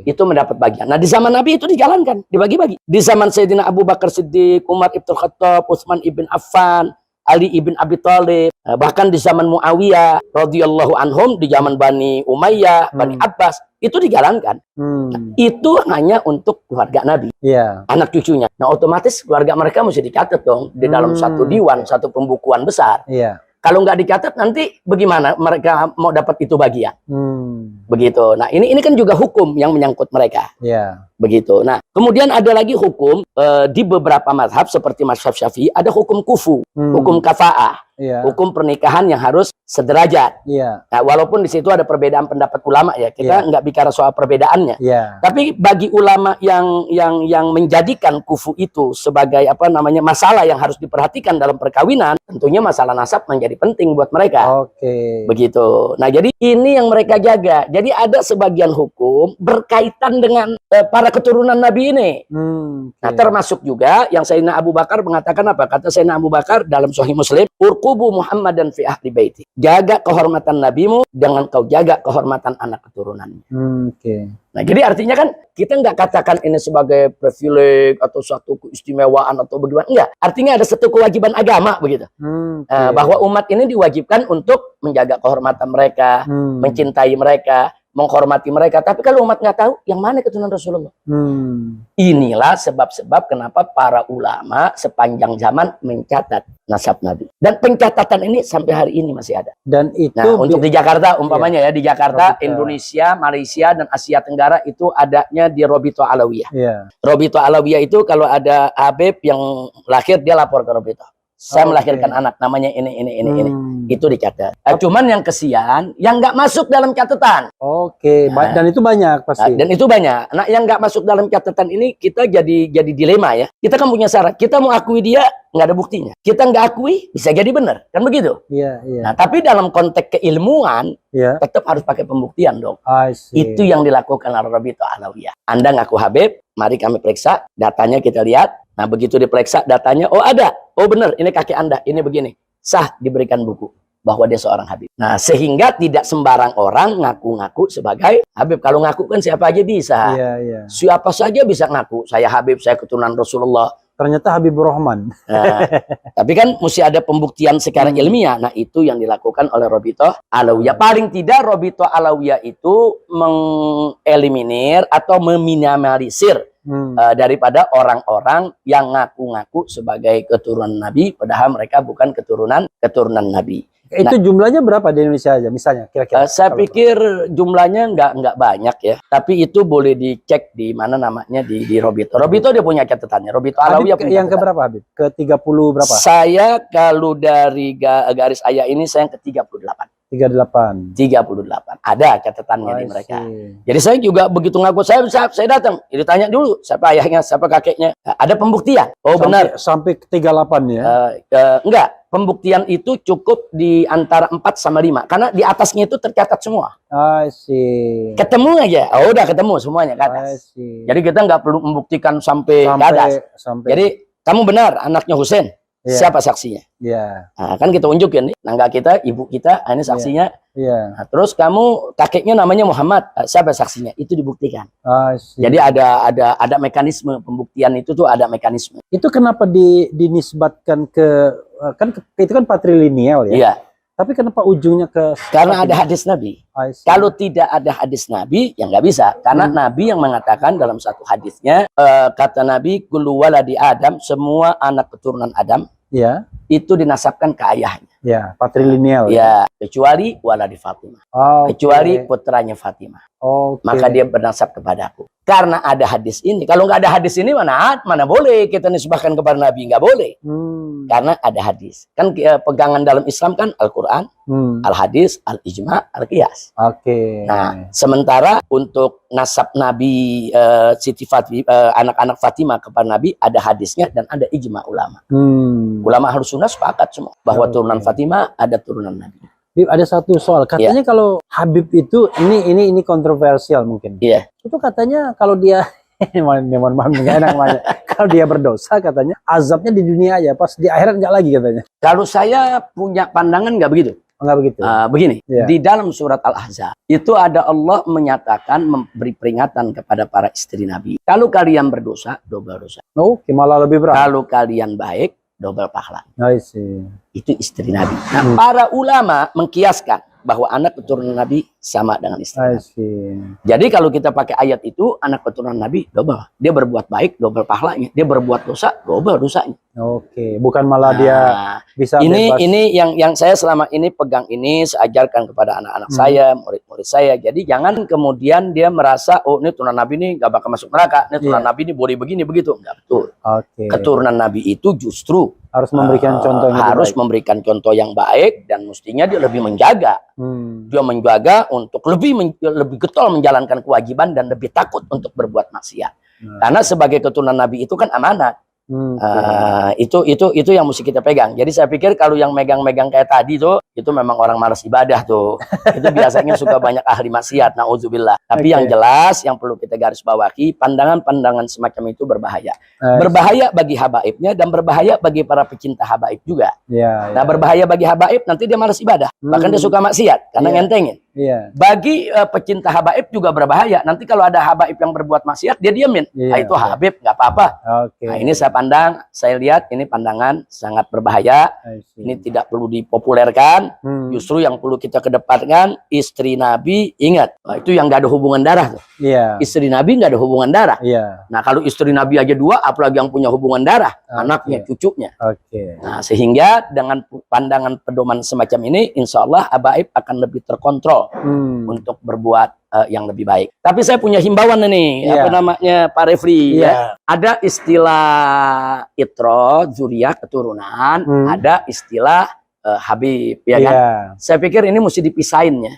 Itu mendapat bagian. Nah, di zaman Nabi itu dijalankan, dibagi-bagi. Di zaman Sayyidina Abu Bakar Siddiq, Umar ibn Khattab, Utsman ibn Affan, Ali ibn Abi Thalib, bahkan di zaman Muawiyah radhiyallahu anhum, di zaman Bani Umayyah, Bani Abbas, itu dijalankan. Itu hanya untuk keluarga Nabi, anak cucunya. Nah, otomatis keluarga mereka mesti dicatat dong di dalam satu diwan, satu pembukuan besar. Kalau nggak dicatat nanti bagaimana mereka mau dapat itu bagian? Begitu. Nah ini kan juga hukum yang menyangkut mereka. Begitu. Nah kemudian ada lagi hukum di beberapa mazhab seperti mazhab Syafi'i ada hukum kufu, hukum kafaah, hukum pernikahan yang harus sederajat. Nah, walaupun di situ ada perbedaan pendapat ulama ya, kita nggak bicara soal perbedaannya. Tapi bagi ulama yang menjadikan kufu itu sebagai apa namanya masalah yang harus diperhatikan dalam perkawinan, tentunya masalah nasab menjadi penting buat mereka. Begitu. Nah jadi ini yang mereka jaga. Jadi ada sebagian hukum berkaitan dengan para keturunan Nabi ini. Nah termasuk juga yang Sayyidina Abu Bakar mengatakan apa? Kata Sayyidina Abu Bakar dalam Sahih Muslim, urqubu Muhammadan fi ahli baiti. Jaga kehormatan nabimu dengan kau jaga kehormatan anak keturunannya. Nah jadi artinya kan kita nggak katakan ini sebagai privilege atau suatu keistimewaan atau bagaimana. Enggak. Artinya ada satu kewajiban agama begitu. Bahwa umat ini diwajibkan untuk menjaga kehormatan mereka, mencintai mereka, menghormati mereka. Tapi kalau umat nggak tahu, yang mana keturunan Rasulullah? Inilah sebab-sebab kenapa para ulama sepanjang zaman mencatat nasab Nabi. Dan pencatatan ini sampai hari ini masih ada. Dan itu nah, untuk di Jakarta umpamanya ya, di Jakarta, Indonesia, Malaysia, dan Asia Tenggara itu adanya di Robito Alawiyah. Robito Alawiyah itu kalau ada Habib yang lahir, dia lapor ke Robito. Saya melahirkan anak, namanya ini. Itu dicatat. Cuman yang kesian, yang nggak masuk dalam catatan. Nah, dan itu banyak pasti. Dan itu banyak. Nah, yang nggak masuk dalam catatan ini kita jadi dilema ya. Kita kan punya syarat. Kita mau akui dia, nggak ada buktinya. Kita nggak akui, bisa jadi benar, kan begitu? Nah, tapi dalam konteks keilmuan, tetap harus pakai pembuktian dong. Itu yang dilakukan oleh Robito Alawiyah. Anda ngaku Habib, mari kami periksa, datanya kita lihat. Nah, begitu diperiksa datanya, oh ada, oh benar, ini kakek Anda, ini begini. Sah diberikan buku bahwa dia seorang Habib. Nah, sehingga tidak sembarang orang ngaku-ngaku sebagai Habib. Kalau ngaku kan siapa aja bisa. Siapa saja bisa ngaku, saya Habib, saya keturunan Rasulullah. Ternyata Habibur Rahman. Nah, tapi kan mesti ada pembuktian secara ilmiah. Nah, itu yang dilakukan oleh Robito Alawiyah. Paling tidak Robito Alawiyah itu mengeliminir atau meminimalisir daripada orang-orang yang ngaku-ngaku sebagai keturunan Nabi, padahal mereka bukan keturunan Nabi. Itu jumlahnya berapa di Indonesia aja misalnya kira-kira? Saya pikir jumlahnya nggak banyak ya, tapi itu boleh dicek di mana namanya di Robito. Robito dia punya catatannya. Robito Alawiyah punya yang keberapa Habib? Ke 30 berapa? Saya kalau dari garis ayah ini saya yang ke 38. 38. Ada catatannya di mereka. Jadi saya juga begitu ngaku saya datang, ditanya dulu siapa ayahnya, siapa kakeknya. Ada pembuktian. Oh benar. Sampai ke 38 ya? Enggak. Pembuktian itu cukup di antara 4 sama 5 karena di atasnya itu tercatat semua. Ketemu aja. Oh udah ketemu semuanya ke atas. Jadi kita nggak perlu membuktikan sampai ke atas. Jadi kamu benar anaknya Husain. Siapa saksinya? Nah, kan kita unjukin nih, nangga kita, ibu kita, ini saksinya. Nah, terus kamu kakeknya namanya Muhammad, siapa saksinya? Itu dibuktikan. Jadi ada mekanisme pembuktian itu tuh ada mekanisme. Itu kenapa dinisbatkan ke kan itu kan patrilineal ya? Tapi kenapa ujungnya ke? Karena ada hadis Nabi. Kalau tidak ada hadis Nabi, ya nggak bisa. Karena Nabi yang mengatakan dalam satu hadisnya, kata Nabi, kullu waladi Adam, semua anak keturunan Adam, itu dinasabkan ke ayahnya. Patrilineal. Kecuali waladi Fatimah. Kecuali putranya Fatimah. Maka dia bernasab kepadaku. Karena ada hadis ini. Kalau nggak ada hadis ini mana boleh kita nisbahkan kepada Nabi, nggak boleh. Karena ada hadis. Kan pegangan dalam Islam kan Al-Quran, Al-Hadis, Al-Ijma, Al-Qiyas. Nah, sementara untuk nasab Nabi Siti Fatimah, anak-anak Fatimah kepada Nabi ada hadisnya dan ada ijma ulama. Ulama Ahlus Sunnah sepakat semua bahwa turunan Fatimah ada turunan Nabi. Ada satu soal, katanya kalau Habib itu ini kontroversial mungkin. Itu katanya kalau dia mohon maaf nggak enak namanya. Kalau dia berdosa katanya azabnya di dunia aja, pas di akhirat nggak lagi katanya. Kalau saya punya pandangan nggak begitu. Nggak begitu. Begini, di dalam surat Al-Ahzab itu ada Allah menyatakan memberi peringatan kepada para istri Nabi. Kalau kalian berdosa, double dosa. Malah lebih berat. Kalau kalian baik, double pahala. Itu istri Nabi. Nah, para ulama mengkiaskan bahwa anak keturunan Nabi sama dengan istri Nabi. Jadi kalau kita pakai ayat itu, anak keturunan Nabi double. Dia berbuat baik, double pahalanya. Dia berbuat dosa, double dosanya. Oke, bukan malah dia bisa ini bebas. Ini yang saya selama ini pegang ini, saya ajarkan kepada anak-anak saya, murid-murid saya. Jadi jangan kemudian dia merasa, oh ini turunan Nabi ini nggak bakal masuk neraka, ini turunan Nabi ini boleh begini begitu. Nggak betul. Keturunan Nabi itu justru harus memberikan contoh yang memberikan contoh yang baik, dan mestinya dia lebih menjaga. Dia menjaga untuk lebih getol menjalankan kewajiban dan lebih takut untuk berbuat maksiat. Karena sebagai keturunan Nabi itu kan amanat. Itu yang mesti kita pegang. Jadi saya pikir kalau yang megang-megang kayak tadi tuh, itu memang orang malas ibadah tuh. Itu biasanya suka banyak ahli maksiat, na'udzubillah. Tapi yang jelas, yang perlu kita garis bawahi, pandangan-pandangan semacam itu berbahaya. Berbahaya bagi habaibnya dan berbahaya bagi para pecinta habaib juga. Nah, berbahaya bagi habaib, nanti dia malas ibadah. Bahkan dia suka maksiat karena ngentengin. Bagi pecinta habaib juga berbahaya. Nanti kalau ada habaib yang berbuat maksiat, dia diamin. Nah, itu habib, nggak apa-apa. Nah, ini saya pandang, saya lihat ini pandangan sangat berbahaya. Ini tidak perlu dipopulerkan. Justru yang perlu kita kedepankan, istri Nabi, ingat, itu yang nggak ada hubungan darah tuh. Istri Nabi nggak ada hubungan darah. Nah, kalau istri Nabi aja 2, apalagi yang punya hubungan darah, anaknya, cucunya. Nah, sehingga dengan pandangan pedoman semacam ini, insya Allah habaib akan lebih terkontrol untuk berbuat yang lebih baik. Tapi saya punya himbauan nih, apa namanya, Pak Refli. Ada istilah itro, zuriyah, keturunan, ada istilah Habib, ya kan? Saya pikir ini mesti dipisahin ya.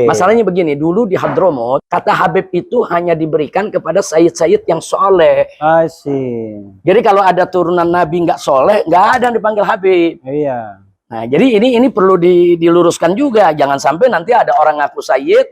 Masalahnya begini, dulu di Hadramut, kata Habib itu hanya diberikan kepada sayyid-sayyid yang soleh. Jadi kalau ada turunan Nabi nggak soleh, nggak ada yang dipanggil Habib. Nah, jadi ini perlu diluruskan juga. Jangan sampai nanti ada orang ngaku sayyid,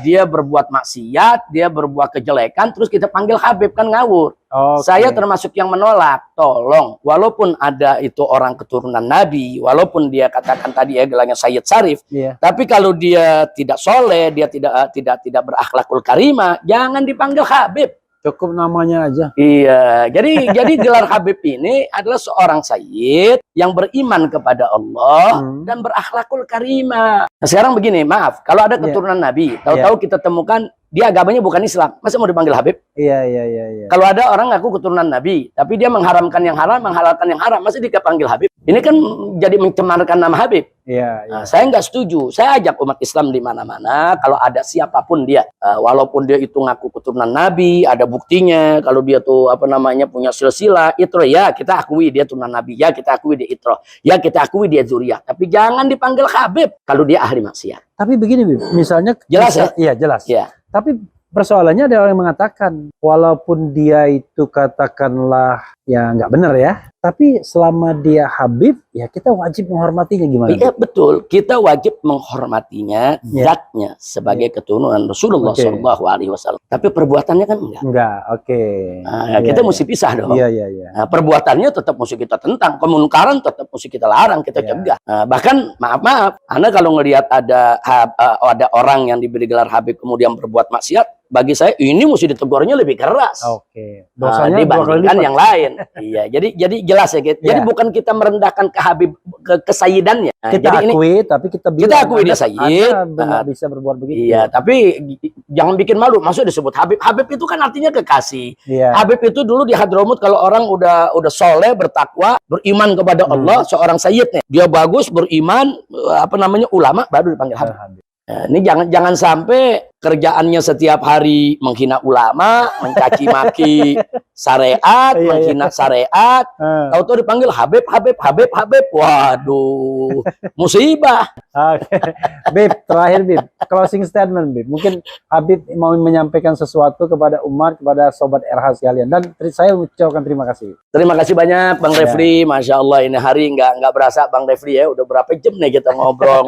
dia berbuat maksiat, dia berbuat kejelekan, terus kita panggil Habib, kan ngawur. Saya termasuk yang menolak. Tolong, walaupun ada itu orang keturunan Nabi, walaupun dia katakan tadi ya gelangnya Sayyid Syarif, tapi kalau dia tidak soleh, dia tidak berakhlakul karimah, jangan dipanggil Habib. Cukup namanya aja. Iya, jadi gelar Habib ini adalah seorang sayyid yang beriman kepada Allah dan berakhlakul karimah. Nah, sekarang begini, maaf, kalau ada keturunan Nabi, tahu-tahu kita temukan dia agamanya bukan Islam, masa mau dipanggil Habib? Kalau ada orang ngaku keturunan Nabi, tapi dia mengharamkan yang haram, menghalalkan yang haram, masa dia panggil Habib? Ini kan jadi mencemarkan nama Habib. Nah, saya nggak setuju. Saya ajak umat Islam di mana-mana, kalau ada siapapun dia, walaupun dia itu ngaku keturunan Nabi, ada buktinya, kalau dia tuh apa namanya punya silsilah, itro, ya kita akui dia turunan Nabi, ya kita akui dia itro, ya kita akui dia zuriyah, tapi jangan dipanggil Habib kalau dia ahli maksiat. Tapi begini, Bib, misalnya jelas ya? Iya, jelas. Tapi persoalannya ada orang yang mengatakan, walaupun dia itu katakanlah ya nggak benar ya, tapi selama dia Habib, ya kita wajib menghormatinya, gimana? Iya betul, kita wajib menghormatinya zatnya sebagai keturunan Rasulullah SAW. Tapi perbuatannya kan enggak. Nah, kita mesti pisah dong. Nah, perbuatannya tetap mesti kita tentang, kemunkaran tetap mesti kita larang, kita cegah. Nah, bahkan maaf, Anda kalau ngelihat ada orang yang diberi gelar Habib kemudian berbuat maksiat, bagi saya ini mesti ditegurnya lebih keras. Dosanya dibandingkan yang lain. Iya, jadi jelas ya. Jadi bukan kita merendahkan ke Habib, ke sayyidannya. Nah, kita akui, tapi kita bilang, kita akui dia sayyid. Nggak bisa berbuat begitu. Iya, tapi jangan bikin malu. Maksud disebut Habib. Habib itu kan artinya kekasih. Habib itu dulu di Hadramut kalau orang udah soleh, bertakwa, beriman kepada Allah, seorang sayyidnya. Dia bagus, beriman, apa namanya, ulama, baru dipanggil Habib. Nah, ini jangan sampai kerjaannya setiap hari menghina ulama, mencaci maki syariat, menghina syariat, tahu-tahu dipanggil Habib. Waduh, musibah. Bib, terakhir Bib, closing statement Bib. Mungkin Habib mau menyampaikan sesuatu kepada umat, kepada sobat RH sekalian, dan saya ucapkan terima kasih. Terima kasih banyak Bang Refli, Masya Allah ini hari nggak berasa Bang Refli ya, udah berapa jam nih kita ngobrol.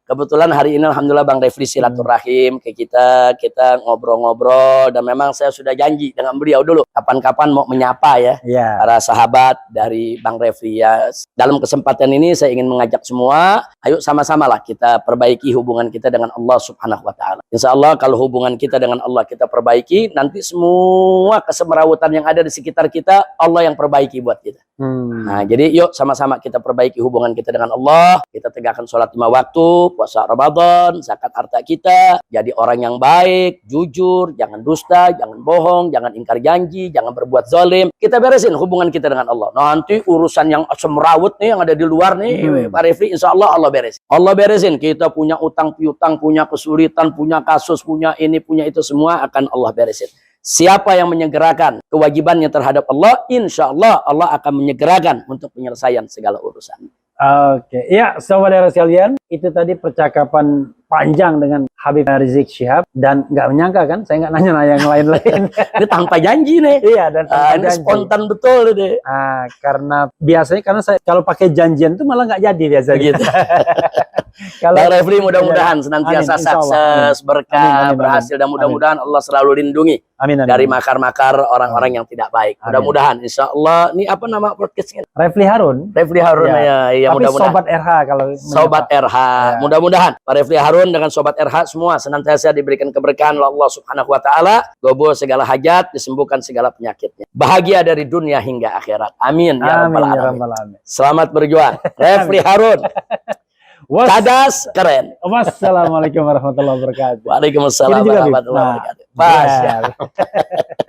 Kebetulan hari ini alhamdulillah Bang Refli silaturahim ke kita ngobrol-ngobrol, dan memang saya sudah janji dengan beliau dulu kapan-kapan mau menyapa ya para sahabat dari Bang Refli ya. Dalam kesempatan ini saya ingin mengajak semua, ayo sama-sama lah kita perbaiki hubungan kita dengan Allah Subhanahu wa taala. Insya Allah kalau hubungan kita dengan Allah kita perbaiki, nanti semua kesemrawutan yang ada di sekitar kita Allah yang perbaiki buat kita. Nah, jadi yuk sama-sama kita perbaiki hubungan kita dengan Allah. Kita tegakkan sholat 5 waktu, puasa Ramadan, zakat harta kita, jadi orang yang baik, jujur, jangan dusta, jangan bohong, jangan ingkar janji, jangan berbuat zalim. Kita beresin hubungan kita dengan Allah. Nanti urusan yang semrawut nih yang ada di luar nih, Pak Refli, insya Allah Allah beresin. Allah beresin. Kita punya utang piutang, punya kesulitan, punya kasus, punya ini, punya itu, semua akan Allah beresin. Siapa yang menyegerakan kewajibannya terhadap Allah, insya Allah Allah akan menyegerakan untuk penyelesaian segala urusan. Oke, ya saudara sekalian, itu tadi percakapan panjang dengan Habib Rizik Syihab, dan nggak menyangka kan, saya nggak nanya-nanya yang lain-lain. Ini tanpa janji nih. Iya, dan tanpa ini janji. Spontan betul deh. Karena biasanya saya kalau pakai janjian tuh malah nggak jadi biasanya. Gitu. Kalau Refli mudah-mudahan senantiasa sukses, berkah, berhasil, dan mudah-mudahan Allah selalu lindungi dari makar-makar orang-orang yang tidak baik. Mudah-mudahan, insya Allah. Ini apa nama podcastnya? Refli Harun. Refli Harun ya. Tapi mudah-mudahan. Sobat RH kalau Sobat RH. Ya. Mudah-mudahan Pak Refli Harun dengan Sobat RH semua senantiasa diberikan keberkahan oleh Allah Subhanahu wa taala, gobol segala hajat, disembuhkan segala penyakitnya. Bahagia dari dunia hingga akhirat. Amin ya rabbal alamin. Selamat berjuang. Refli Harun. Cadas, keren. Wassalamualaikum warahmatullahi wabarakatuh. Waalaikumsalam warahmatullahi wabarakatuh.